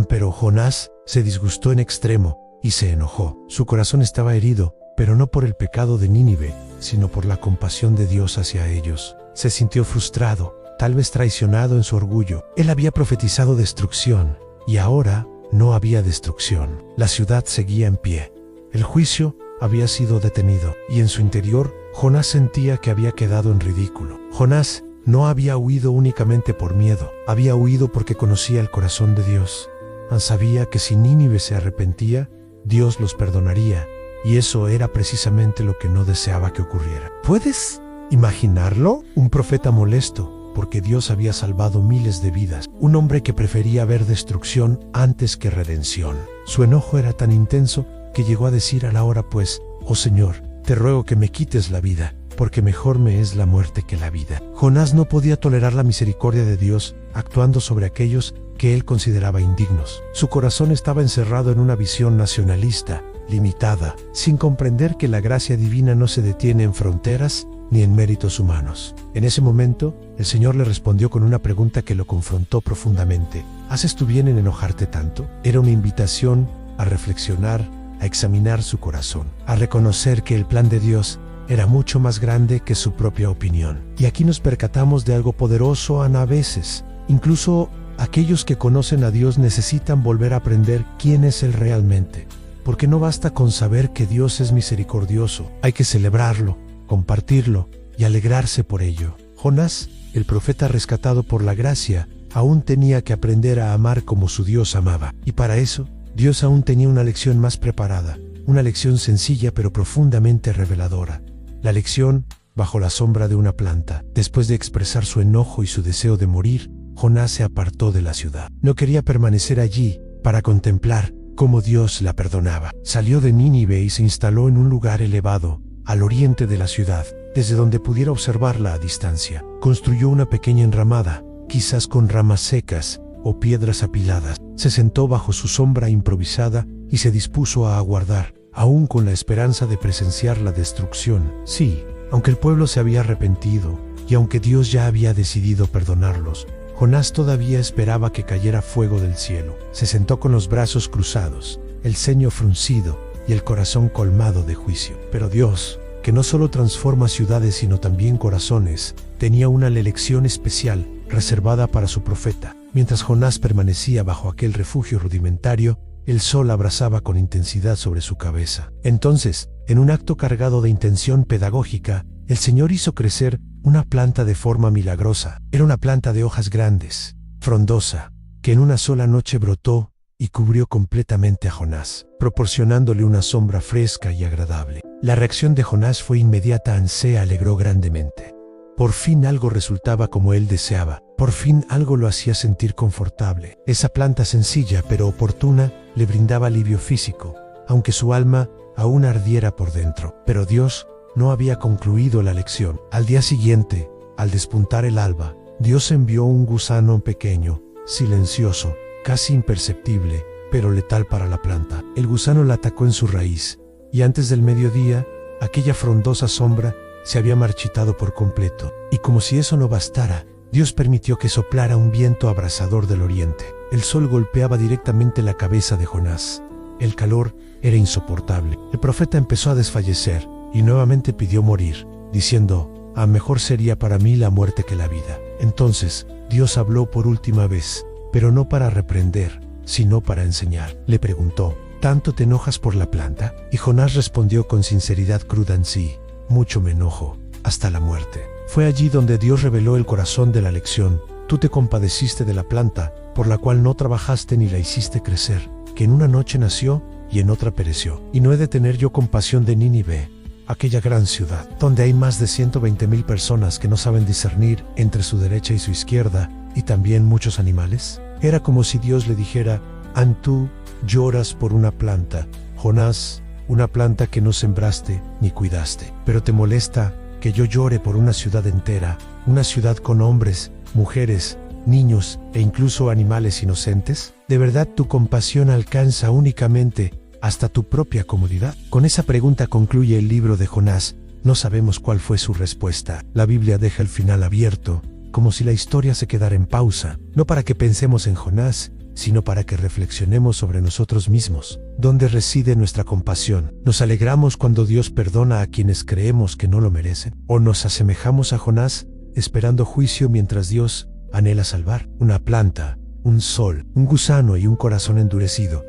pero Jonás se disgustó en extremo y se enojó. Su corazón estaba herido, pero no por el pecado de Nínive, sino por la compasión de Dios hacia ellos. Se sintió frustrado, tal vez traicionado en su orgullo. Él había profetizado destrucción, y ahora no había destrucción. La ciudad seguía en pie. El juicio había sido detenido, y en su interior, Jonás sentía que había quedado en ridículo. Jonás no había huido únicamente por miedo, había huido porque conocía el corazón de Dios. Sabía que si Nínive se arrepentía, Dios los perdonaría, y eso era precisamente lo que no deseaba que ocurriera. ¿Puedes imaginarlo? Un profeta molesto, porque Dios había salvado miles de vidas. Un hombre que prefería ver destrucción antes que redención. Su enojo era tan intenso que llegó a decir a la hora pues: «Oh Señor, te ruego que me quites la vida, porque mejor me es la muerte que la vida». Jonás no podía tolerar la misericordia de Dios actuando sobre aquellos que él consideraba indignos. Su corazón estaba encerrado en una visión nacionalista, limitada, sin comprender que la gracia divina no se detiene en fronteras ni en méritos humanos. En ese momento, el Señor le respondió con una pregunta que lo confrontó profundamente. ¿Haces tú bien en enojarte tanto? Era una invitación a reflexionar, a examinar su corazón, a reconocer que el plan de Dios era mucho más grande que su propia opinión. Y aquí nos percatamos de algo poderoso a veces. Incluso aquellos que conocen a Dios necesitan volver a aprender quién es Él realmente. Porque no basta con saber que Dios es misericordioso, hay que celebrarlo, compartirlo y alegrarse por ello. Jonás, el profeta rescatado por la gracia, aún tenía que aprender a amar como su Dios amaba. Y para eso, Dios aún tenía una lección más preparada, una lección sencilla pero profundamente reveladora. La lección bajo la sombra de una planta. Después de expresar su enojo y su deseo de morir, Jonás se apartó de la ciudad. No quería permanecer allí para contemplar cómo Dios la perdonaba. Salió de Nínive y se instaló en un lugar elevado, al oriente de la ciudad, desde donde pudiera observarla a distancia. Construyó una pequeña enramada, quizás con ramas secas o piedras apiladas. Se sentó bajo su sombra improvisada y se dispuso a aguardar, aún con la esperanza de presenciar la destrucción. Sí, aunque el pueblo se había arrepentido y aunque Dios ya había decidido perdonarlos, Jonás todavía esperaba que cayera fuego del cielo. Se sentó con los brazos cruzados, el ceño fruncido y el corazón colmado de juicio. Pero Dios, que no solo transforma ciudades sino también corazones, tenía una elección especial reservada para su profeta. Mientras Jonás permanecía bajo aquel refugio rudimentario, el sol abrasaba con intensidad sobre su cabeza. Entonces, en un acto cargado de intención pedagógica, el Señor hizo crecer una planta de forma milagrosa. Era una planta de hojas grandes, frondosa, que en una sola noche brotó y cubrió completamente a Jonás, proporcionándole una sombra fresca y agradable. La reacción de Jonás fue inmediata, se alegró grandemente. Por fin algo resultaba como él deseaba, por fin algo lo hacía sentir confortable. Esa planta sencilla pero oportuna le brindaba alivio físico, aunque su alma aún ardiera por dentro. Pero Dios no había concluido la lección. Al día siguiente, al despuntar el alba, Dios envió un gusano pequeño, silencioso, casi imperceptible, pero letal para la planta. El gusano la atacó en su raíz, y antes del mediodía, aquella frondosa sombra se había marchitado por completo. Y como si eso no bastara, Dios permitió que soplara un viento abrasador del oriente. El sol golpeaba directamente la cabeza de Jonás. El calor era insoportable. El profeta empezó a desfallecer y nuevamente pidió morir, diciendo: mejor sería para mí la muerte que la vida. Entonces Dios habló por última vez, pero no para reprender, sino para enseñar. Le preguntó: ¿tanto te enojas por la planta? Y Jonás respondió con sinceridad cruda: sí, mucho me enojo, hasta la muerte. Fue allí donde Dios reveló el corazón de la lección. Tú te compadeciste de la planta, por la cual no trabajaste ni la hiciste crecer, que en una noche nació y en otra pereció. Y no he de tener yo compasión de Nínive, aquella gran ciudad, donde hay más de 120,000 personas que no saben discernir entre su derecha y su izquierda, y también muchos animales. Era como si Dios le dijera: tú lloras por una planta, Jonás, una planta que no sembraste ni cuidaste. Pero te molesta que yo llore por una ciudad entera, una ciudad con hombres, mujeres, niños e incluso animales inocentes. ¿De verdad tu compasión alcanza únicamente hasta tu propia comodidad? Con esa pregunta concluye el libro de Jonás. No sabemos cuál fue su respuesta. La Biblia deja el final abierto, como si la historia se quedara en pausa, no para que pensemos en Jonás, sino para que reflexionemos sobre nosotros mismos. ¿Dónde reside nuestra compasión? ¿Nos alegramos cuando Dios perdona a quienes creemos que no lo merecen? ¿O nos asemejamos a Jonás, esperando juicio mientras Dios anhela salvar? Una planta, un sol, un gusano y un corazón endurecido.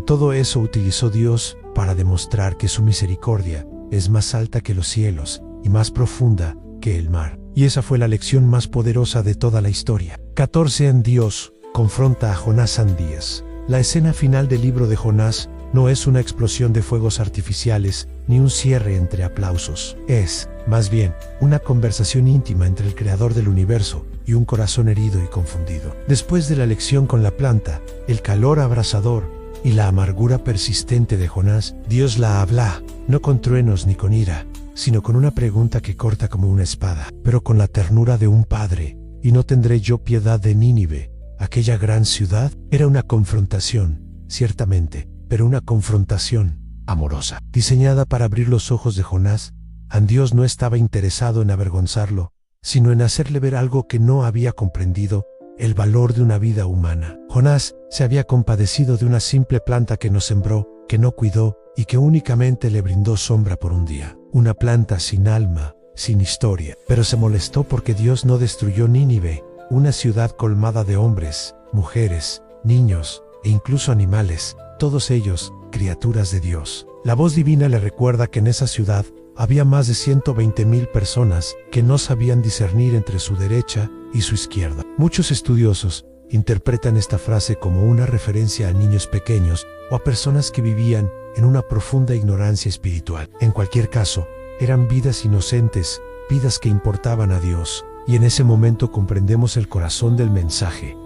Todo eso utilizó Dios para demostrar que su misericordia es más alta que los cielos y más profunda que el mar. Y esa fue la lección más poderosa de toda la historia. 14. Dios confronta a Jonás en 10. La escena final del libro de Jonás no es una explosión de fuegos artificiales ni un cierre entre aplausos. Es, más bien, una conversación íntima entre el creador del universo y un corazón herido y confundido. Después de la lección con la planta, el calor abrasador y la amargura persistente de Jonás, Dios la habla, no con truenos ni con ira, sino con una pregunta que corta como una espada, pero con la ternura de un padre. ¿Y no tendré yo piedad de Nínive, aquella gran ciudad? Era una confrontación, ciertamente, pero una confrontación amorosa. Diseñada para abrir los ojos de Jonás, Dios no estaba interesado en avergonzarlo, sino en hacerle ver algo que no había comprendido: el valor de una vida humana. Jonás se había compadecido de una simple planta que no sembró, que no cuidó y que únicamente le brindó sombra por un día. Una planta sin alma, sin historia. Pero se molestó porque Dios no destruyó Nínive, una ciudad colmada de hombres, mujeres, niños e incluso animales, todos ellos criaturas de Dios. La voz divina le recuerda que en esa ciudad había más de 120,000 personas que no sabían discernir entre su derecha y su izquierda. Muchos estudiosos interpretan esta frase como una referencia a niños pequeños o a personas que vivían en una profunda ignorancia espiritual. En cualquier caso, eran vidas inocentes, vidas que importaban a Dios, y en ese momento comprendemos el corazón del mensaje.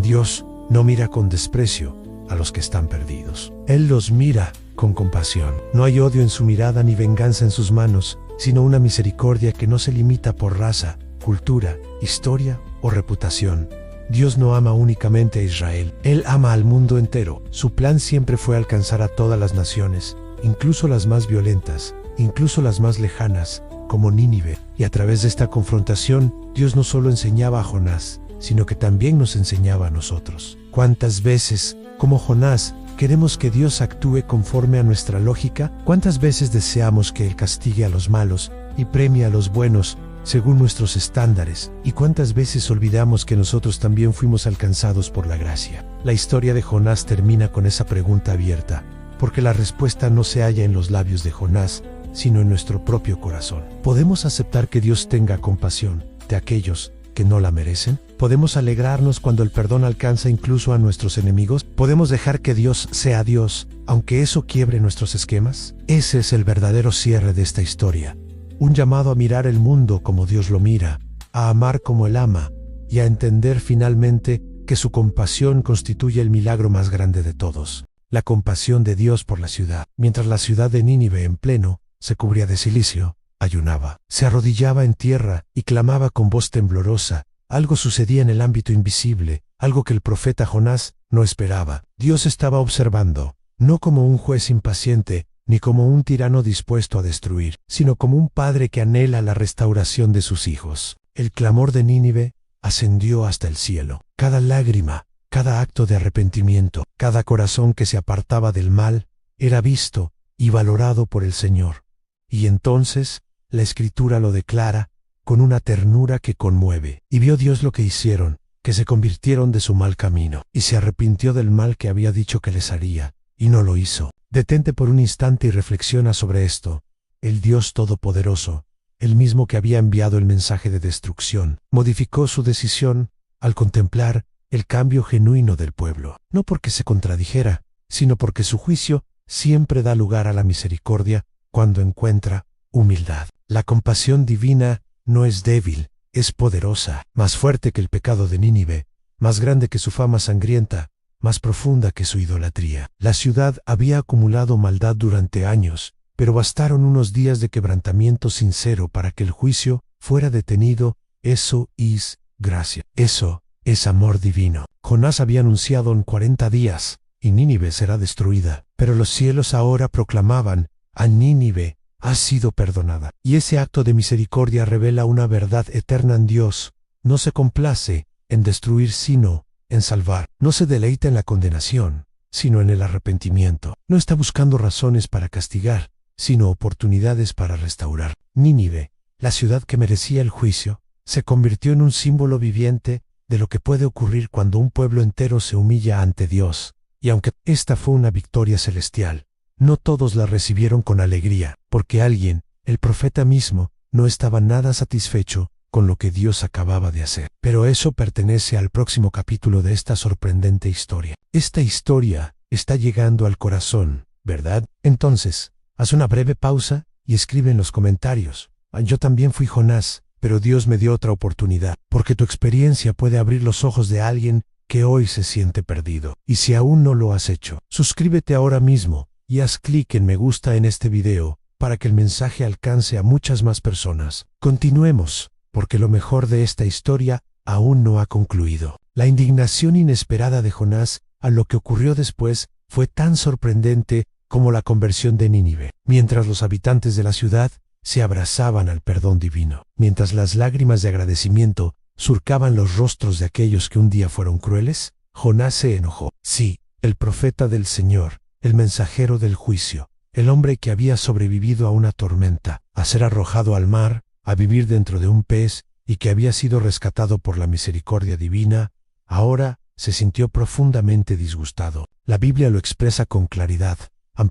Dios no mira con desprecio a los que están perdidos. Él los mira con compasión. No hay odio en su mirada ni venganza en sus manos, sino una misericordia que no se limita por raza, cultura, historia o reputación. Dios no ama únicamente a Israel, Él ama al mundo entero. Su plan siempre fue alcanzar a todas las naciones, incluso las más violentas, incluso las más lejanas, como Nínive. Y a través de esta confrontación, Dios no solo enseñaba a Jonás, sino que también nos enseñaba a nosotros. ¿Cuántas veces, como Jonás, queremos que Dios actúe conforme a nuestra lógica? ¿Cuántas veces deseamos que Él castigue a los malos y premie a los buenos según nuestros estándares? ¿Y cuántas veces olvidamos que nosotros también fuimos alcanzados por la gracia? La historia de Jonás termina con esa pregunta abierta, porque la respuesta no se halla en los labios de Jonás, sino en nuestro propio corazón. ¿Podemos aceptar que Dios tenga compasión de aquellos que no la merecen? ¿Podemos alegrarnos cuando el perdón alcanza incluso a nuestros enemigos? ¿Podemos dejar que Dios sea Dios, aunque eso quiebre nuestros esquemas? Ese es el verdadero cierre de esta historia. Un llamado a mirar el mundo como Dios lo mira, a amar como Él ama, y a entender finalmente que su compasión constituye el milagro más grande de todos. La compasión de Dios por la ciudad. Mientras la ciudad de Nínive en pleno se cubría de cilicio, ayunaba, se arrodillaba en tierra y clamaba con voz temblorosa. Algo sucedía en el ámbito invisible, algo que el profeta Jonás no esperaba. Dios estaba observando, no como un juez impaciente, ni como un tirano dispuesto a destruir, sino como un padre que anhela la restauración de sus hijos. El clamor de Nínive ascendió hasta el cielo. Cada lágrima, cada acto de arrepentimiento, cada corazón que se apartaba del mal, era visto y valorado por el Señor. Y entonces, la Escritura lo declara con una ternura que conmueve. Y vio Dios lo que hicieron, que se convirtieron de su mal camino, y se arrepintió del mal que había dicho que les haría, y no lo hizo. Detente por un instante y reflexiona sobre esto. El Dios Todopoderoso, el mismo que había enviado el mensaje de destrucción, modificó su decisión al contemplar el cambio genuino del pueblo, no porque se contradijera, sino porque su juicio siempre da lugar a la misericordia cuando encuentra humildad. La compasión divina no es débil, es poderosa, más fuerte que el pecado de Nínive, más grande que su fama sangrienta, más profunda que su idolatría. La ciudad había acumulado maldad durante años, pero bastaron unos días de quebrantamiento sincero para que el juicio fuera detenido. Eso es gracia. Eso es amor divino. Jonás había anunciado en 40 días, y Nínive será destruida. Pero los cielos ahora proclamaban, a Nínive ha sido perdonada. Y ese acto de misericordia revela una verdad eterna en Dios. No se complace en destruir, sino en salvar. No se deleita en la condenación, sino en el arrepentimiento. No está buscando razones para castigar, sino oportunidades para restaurar. Nínive, la ciudad que merecía el juicio, se convirtió en un símbolo viviente de lo que puede ocurrir cuando un pueblo entero se humilla ante Dios. Y aunque esta fue una victoria celestial, no todos la recibieron con alegría, porque alguien, el profeta mismo, no estaba nada satisfecho con lo que Dios acababa de hacer. Pero eso pertenece al próximo capítulo de esta sorprendente historia. Esta historia está llegando al corazón, ¿verdad? Entonces, haz una breve pausa y escribe en los comentarios: yo también fui Jonás, pero Dios me dio otra oportunidad, porque tu experiencia puede abrir los ojos de alguien que hoy se siente perdido. Y si aún no lo has hecho, suscríbete ahora mismo y haz clic en me gusta en este video para que el mensaje alcance a muchas más personas. Continuemos, porque lo mejor de esta historia aún no ha concluido. La indignación inesperada de Jonás a lo que ocurrió después fue tan sorprendente como la conversión de Nínive, mientras los habitantes de la ciudad se abrazaban al perdón divino, mientras las lágrimas de agradecimiento surcaban los rostros de aquellos que un día fueron crueles. Jonás se enojó. Sí, el profeta del Señor, el mensajero del juicio, el hombre que había sobrevivido a una tormenta, a ser arrojado al mar, a vivir dentro de un pez y que había sido rescatado por la misericordia divina, ahora se sintió profundamente disgustado. La Biblia lo expresa con claridad.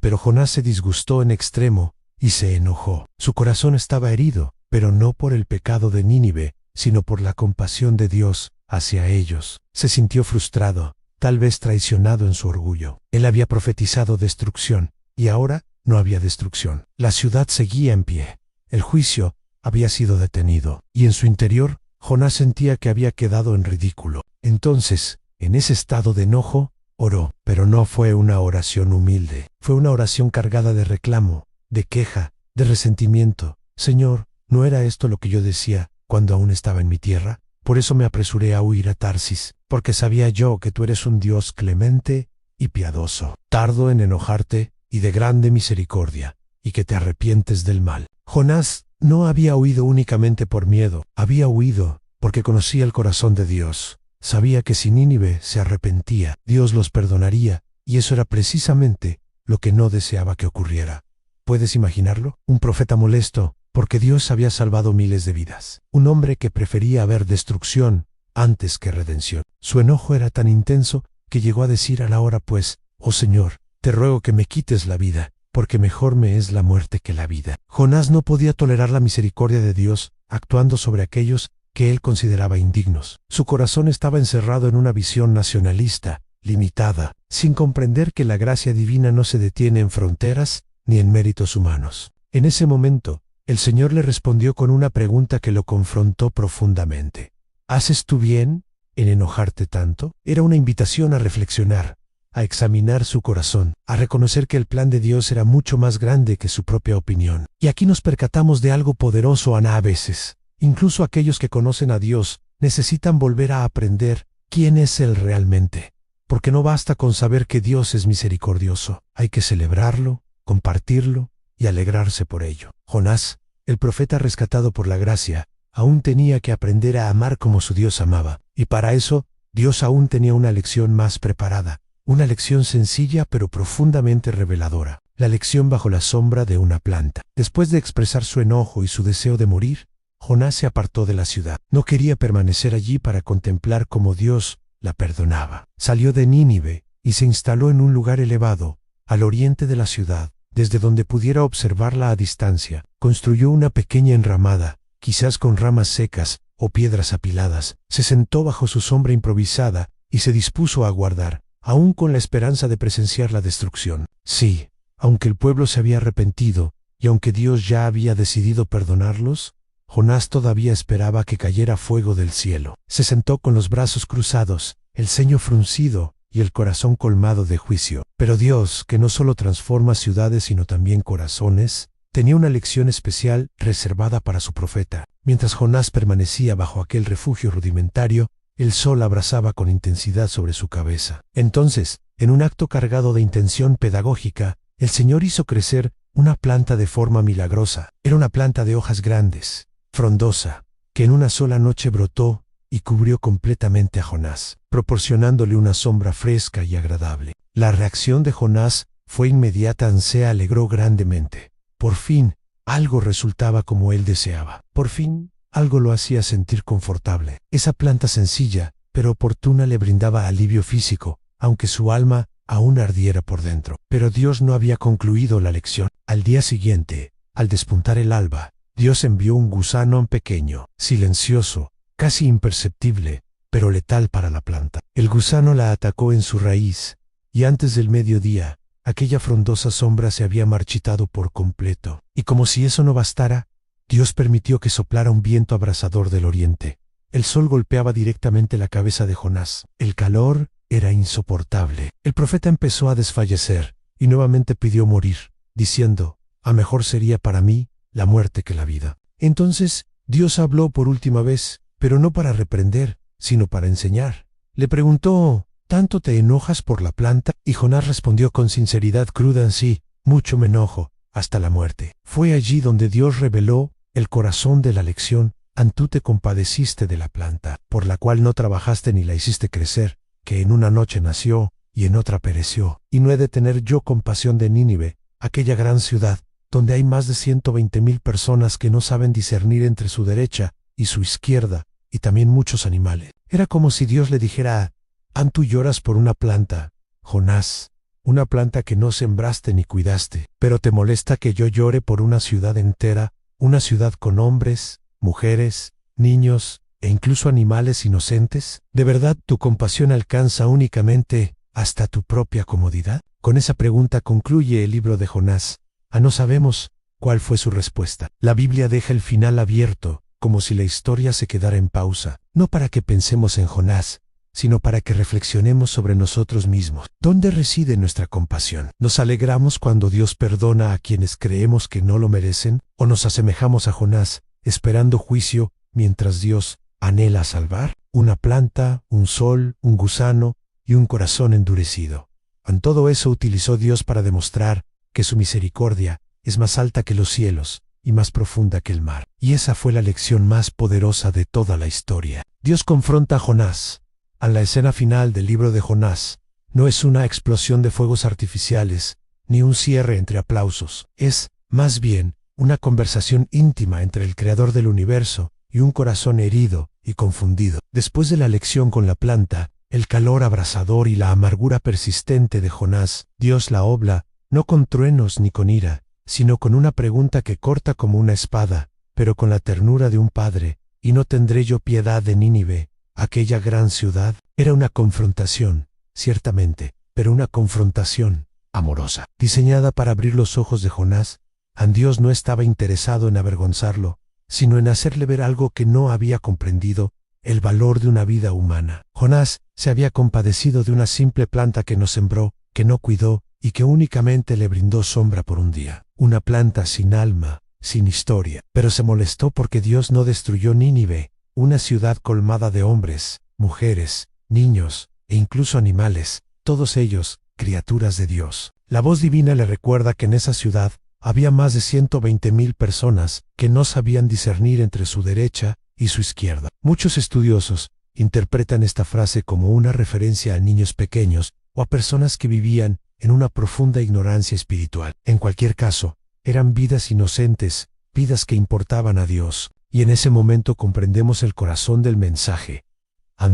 Pero Jonás se disgustó en extremo y se enojó. Su corazón estaba herido, pero no por el pecado de Nínive, sino por la compasión de Dios hacia ellos. Se sintió frustrado, tal vez traicionado en su orgullo. Él había profetizado destrucción, y ahora no había destrucción. La ciudad seguía en pie. El juicio había sido detenido, y en su interior, Jonás sentía que había quedado en ridículo. Entonces, en ese estado de enojo, oró, pero no fue una oración humilde. Fue una oración cargada de reclamo, de queja, de resentimiento. Señor, ¿no era esto lo que yo decía cuando aún estaba en mi tierra? Por eso me apresuré a huir a Tarsis, porque sabía yo que tú eres un Dios clemente y piadoso, tardo en enojarte y de grande misericordia, y que te arrepientes del mal. Jonás no había huido únicamente por miedo, había huido porque conocía el corazón de Dios. Sabía que si Nínive se arrepentía, Dios los perdonaría, y eso era precisamente lo que no deseaba que ocurriera. ¿Puedes imaginarlo? Un profeta molesto, porque Dios había salvado miles de vidas. Un hombre que prefería ver destrucción antes que redención. Su enojo era tan intenso que llegó a decir a la hora pues, oh Señor, te ruego que me quites la vida, porque mejor me es la muerte que la vida. Jonás no podía tolerar la misericordia de Dios actuando sobre aquellos que él consideraba indignos. Su corazón estaba encerrado en una visión nacionalista, limitada, sin comprender que la gracia divina no se detiene en fronteras ni en méritos humanos. En ese momento, el Señor le respondió con una pregunta que lo confrontó profundamente. ¿Haces tú bien en enojarte tanto? Era una invitación a reflexionar, a examinar su corazón, a reconocer que el plan de Dios era mucho más grande que su propia opinión. Y aquí nos percatamos de algo poderoso a veces. Incluso aquellos que conocen a Dios necesitan volver a aprender quién es Él realmente. Porque no basta con saber que Dios es misericordioso. Hay que celebrarlo, compartirlo y alegrarse por ello. Jonás, el profeta rescatado por la gracia, aún tenía que aprender a amar como su Dios amaba. Y para eso, Dios aún tenía una lección más preparada. Una lección sencilla pero profundamente reveladora. La lección bajo la sombra de una planta. Después de expresar su enojo y su deseo de morir, Jonás se apartó de la ciudad. No quería permanecer allí para contemplar cómo Dios la perdonaba. Salió de Nínive y se instaló en un lugar elevado, al oriente de la ciudad, desde donde pudiera observarla a distancia. Construyó una pequeña enramada, quizás con ramas secas o piedras apiladas. Se sentó bajo su sombra improvisada y se dispuso a aguardar, aún con la esperanza de presenciar la destrucción. Sí, aunque el pueblo se había arrepentido y aunque Dios ya había decidido perdonarlos, Jonás todavía esperaba que cayera fuego del cielo. Se sentó con los brazos cruzados, el ceño fruncido y el corazón colmado de juicio. Pero Dios, que no solo transforma ciudades sino también corazones, tenía una lección especial reservada para su profeta. Mientras Jonás permanecía bajo aquel refugio rudimentario, el sol abrasaba con intensidad sobre su cabeza. Entonces, en un acto cargado de intención pedagógica, el Señor hizo crecer una planta de forma milagrosa. Era una planta de hojas grandes, frondosa, que en una sola noche brotó y cubrió completamente a Jonás, proporcionándole una sombra fresca y agradable. La reacción de Jonás fue inmediata. Se alegró grandemente. Por fin, algo resultaba como él deseaba. Por fin, algo lo hacía sentir confortable. Esa planta sencilla, pero oportuna le brindaba alivio físico, aunque su alma aún ardiera por dentro. Pero Dios no había concluido la lección. Al día siguiente, al despuntar el alba, Dios envió un gusano pequeño, silencioso, casi imperceptible, pero letal para la planta. El gusano la atacó en su raíz, y antes del mediodía, aquella frondosa sombra se había marchitado por completo. Y como si eso no bastara, Dios permitió que soplara un viento abrasador del oriente. El sol golpeaba directamente la cabeza de Jonás. El calor era insoportable. El profeta empezó a desfallecer, y nuevamente pidió morir, diciendo, «A mejor sería para mí la muerte que la vida». Entonces, Dios habló por última vez, pero no para reprender, sino para enseñar. Le preguntó, «¿Tanto te enojas por la planta?» Y Jonás respondió con sinceridad cruda, «Sí, mucho me enojo, hasta la muerte. Fue allí donde Dios reveló el corazón de la lección. Tú te compadeciste de la planta, por la cual no trabajaste ni la hiciste crecer, que en una noche nació y en otra pereció. Y no he de tener yo compasión de Nínive, aquella gran ciudad, donde hay más de 120,000 personas que no saben discernir entre su derecha y su izquierda, y también muchos animales. Era como si Dios le dijera: tú lloras por una planta, Jonás, una planta que no sembraste ni cuidaste, pero te molesta que yo llore por una ciudad entera, una ciudad con hombres, mujeres, niños e incluso animales inocentes. ¿De verdad tu compasión alcanza únicamente hasta tu propia comodidad? Con esa pregunta concluye el libro de Jonás. No sabemos cuál fue su respuesta. La Biblia deja el final abierto, como si la historia se quedara en pausa, no para que pensemos en Jonás, sino para que reflexionemos sobre nosotros mismos. ¿Dónde reside nuestra compasión? ¿Nos alegramos cuando Dios perdona a quienes creemos que no lo merecen? ¿O nos asemejamos a Jonás, esperando juicio mientras Dios anhela salvar? Una planta, un sol, un gusano y un corazón endurecido. En todo eso utilizó Dios para demostrar que su misericordia es más alta que los cielos y más profunda que el mar. Y esa fue la lección más poderosa de toda la historia. Dios confronta a Jonás. La escena final del libro de Jonás no es una explosión de fuegos artificiales, ni un cierre entre aplausos. Es, más bien, una conversación íntima entre el Creador del universo y un corazón herido y confundido. Después de la lección con la planta, el calor abrasador y la amargura persistente de Jonás, Dios la habla, no con truenos ni con ira, sino con una pregunta que corta como una espada, pero con la ternura de un padre. ¿Y no tendré yo piedad de Nínive, aquella gran ciudad? Era una confrontación, ciertamente, pero una confrontación amorosa, diseñada para abrir los ojos de Jonás. Dios no estaba interesado en avergonzarlo, sino en hacerle ver algo que no había comprendido: el valor de una vida humana. Jonás se había compadecido de una simple planta que no sembró, que no cuidó y que únicamente le brindó sombra por un día. Una planta sin alma, sin historia. Pero se molestó porque Dios no destruyó Nínive, una ciudad colmada de hombres, mujeres, niños e incluso animales, todos ellos criaturas de Dios. La voz divina le recuerda que en esa ciudad había más de 120,000 personas que no sabían discernir entre su derecha y su izquierda. Muchos estudiosos interpretan esta frase como una referencia a niños pequeños o a personas que vivían en una profunda ignorancia espiritual. En cualquier caso, eran vidas inocentes, vidas que importaban a Dios, y en ese momento comprendemos el corazón del mensaje.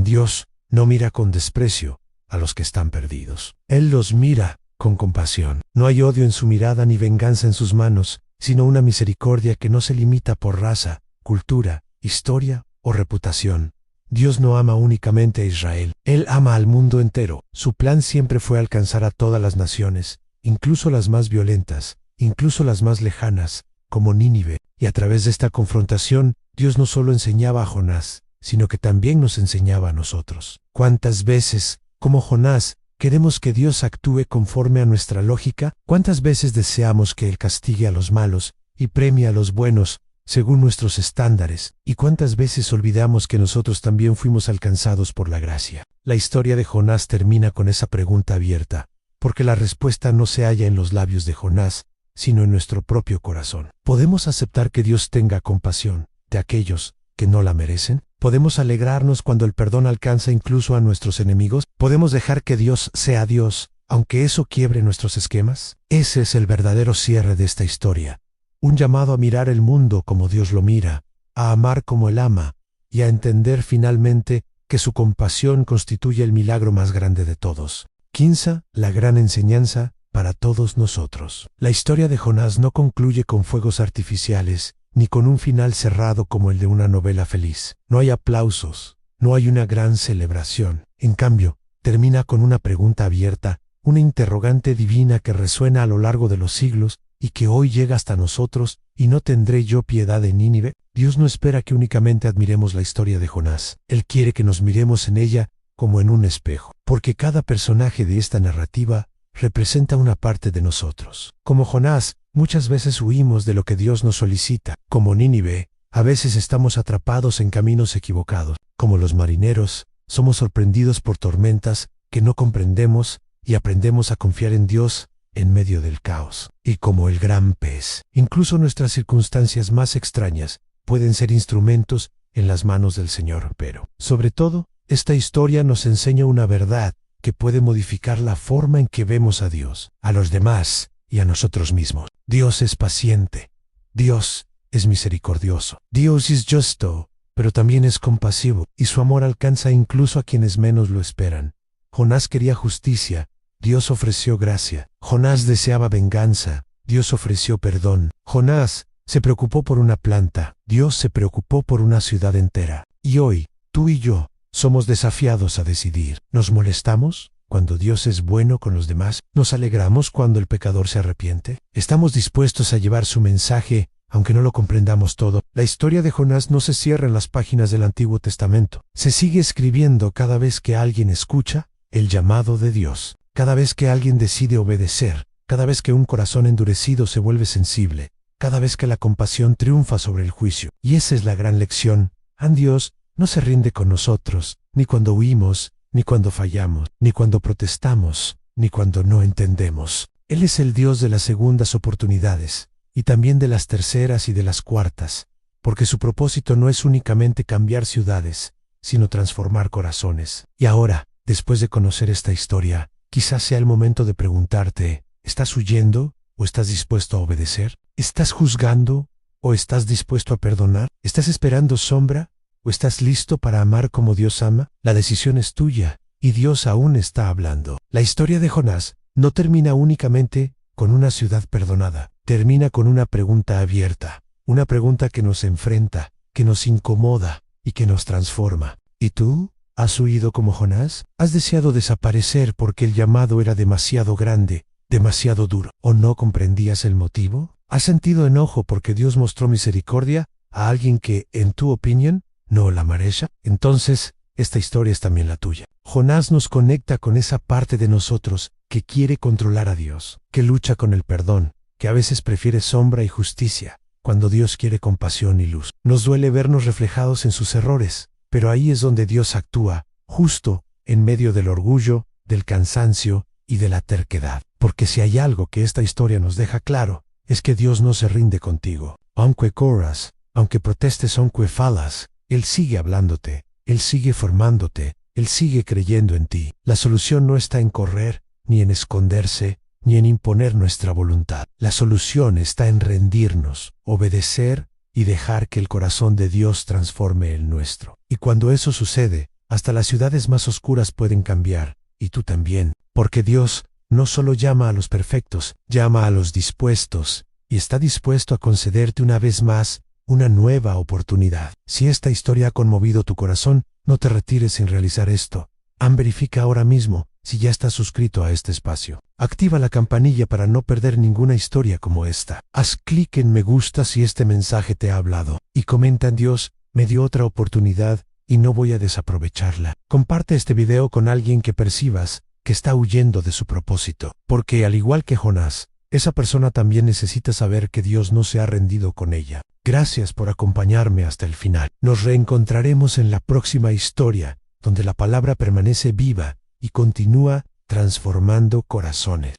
Dios no mira con desprecio a los que están perdidos. Él los mira con compasión. No hay odio en su mirada ni venganza en sus manos, sino una misericordia que no se limita por raza, cultura, historia o reputación. Dios no ama únicamente a Israel. Él ama al mundo entero. Su plan siempre fue alcanzar a todas las naciones, incluso las más violentas, incluso las más lejanas, como Nínive. Y a través de esta confrontación, Dios no solo enseñaba a Jonás, sino que también nos enseñaba a nosotros. ¿Cuántas veces, como Jonás, queremos que Dios actúe conforme a nuestra lógica? ¿Cuántas veces deseamos que Él castigue a los malos y premie a los buenos según nuestros estándares? ¿Y cuántas veces olvidamos que nosotros también fuimos alcanzados por la gracia? La historia de Jonás termina con esa pregunta abierta, porque la respuesta no se halla en los labios de Jonás, sino en nuestro propio corazón. ¿Podemos aceptar que Dios tenga compasión de aquellos que no la merecen? ¿Podemos alegrarnos cuando el perdón alcanza incluso a nuestros enemigos? ¿Podemos dejar que Dios sea Dios, aunque eso quiebre nuestros esquemas? Ese es el verdadero cierre de esta historia. Un llamado a mirar el mundo como Dios lo mira, a amar como Él ama, y a entender finalmente que su compasión constituye el milagro más grande de todos. 15. La gran enseñanza para todos nosotros. La historia de Jonás no concluye con fuegos artificiales, ni con un final cerrado como el de una novela feliz. No hay aplausos, no hay una gran celebración. En cambio, termina con una pregunta abierta, una interrogante divina que resuena a lo largo de los siglos y que hoy llega hasta nosotros. ¿Y no tendré yo piedad de Nínive? Dios no espera que únicamente admiremos la historia de Jonás. Él quiere que nos miremos en ella como en un espejo, porque cada personaje de esta narrativa representa una parte de nosotros. Como Jonás, muchas veces huimos de lo que Dios nos solicita. Como Nínive, a veces estamos atrapados en caminos equivocados. Como los marineros, somos sorprendidos por tormentas que no comprendemos y aprendemos a confiar en Dios en medio del caos. Y como el gran pez, incluso nuestras circunstancias más extrañas pueden ser instrumentos en las manos del Señor. Pero, sobre todo, esta historia nos enseña una verdad que puede modificar la forma en que vemos a Dios, a los demás y a nosotros mismos. Dios es paciente. Dios es misericordioso. Dios es justo, pero también es compasivo, y su amor alcanza incluso a quienes menos lo esperan. Jonás quería justicia, Dios ofreció gracia. Jonás deseaba venganza, Dios ofreció perdón. Jonás se preocupó por una planta, Dios se preocupó por una ciudad entera. Y hoy, tú y yo, somos desafiados a decidir. ¿Nos molestamos cuando Dios es bueno con los demás? ¿Nos alegramos cuando el pecador se arrepiente? ¿Estamos dispuestos a llevar su mensaje aunque no lo comprendamos todo? La historia de Jonás no se cierra en las páginas del Antiguo Testamento. Se sigue escribiendo cada vez que alguien escucha el llamado de Dios, cada vez que alguien decide obedecer, cada vez que un corazón endurecido se vuelve sensible, cada vez que la compasión triunfa sobre el juicio. Y esa es la gran lección. Dios no se rinde con nosotros, ni cuando huimos, ni cuando fallamos, ni cuando protestamos, ni cuando no entendemos. Él es el Dios de las segundas oportunidades, y también de las terceras y de las cuartas, porque su propósito no es únicamente cambiar ciudades, sino transformar corazones. Y ahora, después de conocer esta historia, quizás sea el momento de preguntarte, ¿estás huyendo o estás dispuesto a obedecer? ¿Estás juzgando o estás dispuesto a perdonar? ¿Estás esperando sombra o estás listo para amar como Dios ama? La decisión es tuya, y Dios aún está hablando. La historia de Jonás no termina únicamente con una ciudad perdonada. Termina con una pregunta abierta, una pregunta que nos enfrenta, que nos incomoda y que nos transforma. ¿Y tú? ¿Has huido como Jonás? ¿Has deseado desaparecer porque el llamado era demasiado grande, demasiado duro? ¿O no comprendías el motivo? ¿Has sentido enojo porque Dios mostró misericordia a alguien que, en tu opinión, no la merece? Entonces, esta historia es también la tuya. Jonás nos conecta con esa parte de nosotros que quiere controlar a Dios, que lucha con el perdón, que a veces prefiere sombra y justicia, cuando Dios quiere compasión y luz. Nos duele vernos reflejados en sus errores, pero ahí es donde Dios actúa, justo en medio del orgullo, del cansancio y de la terquedad. Porque si hay algo que esta historia nos deja claro, es que Dios no se rinde contigo. Aunque corras, aunque protestes, aunque falas, Él sigue hablándote, Él sigue formándote, Él sigue creyendo en ti. La solución no está en correr, ni en esconderse, ni en imponer nuestra voluntad. La solución está en rendirnos, obedecer y dejar que el corazón de Dios transforme el nuestro. Y cuando eso sucede, hasta las ciudades más oscuras pueden cambiar, y tú también, porque Dios no solo llama a los perfectos, llama a los dispuestos, y está dispuesto a concederte una vez más una nueva oportunidad. Si esta historia ha conmovido tu corazón, no te retires sin realizar esto. Verifica ahora mismo si ya estás suscrito a este espacio. Activa la campanilla para no perder ninguna historia como esta. Haz clic en me gusta si este mensaje te ha hablado. Y comenta: Dios me dio otra oportunidad y no voy a desaprovecharla. Comparte este video con alguien que percibas que está huyendo de su propósito. Porque al igual que Jonás, esa persona también necesita saber que Dios no se ha rendido con ella. Gracias por acompañarme hasta el final. Nos reencontraremos en la próxima historia, donde la palabra permanece viva y continúa transformando corazones.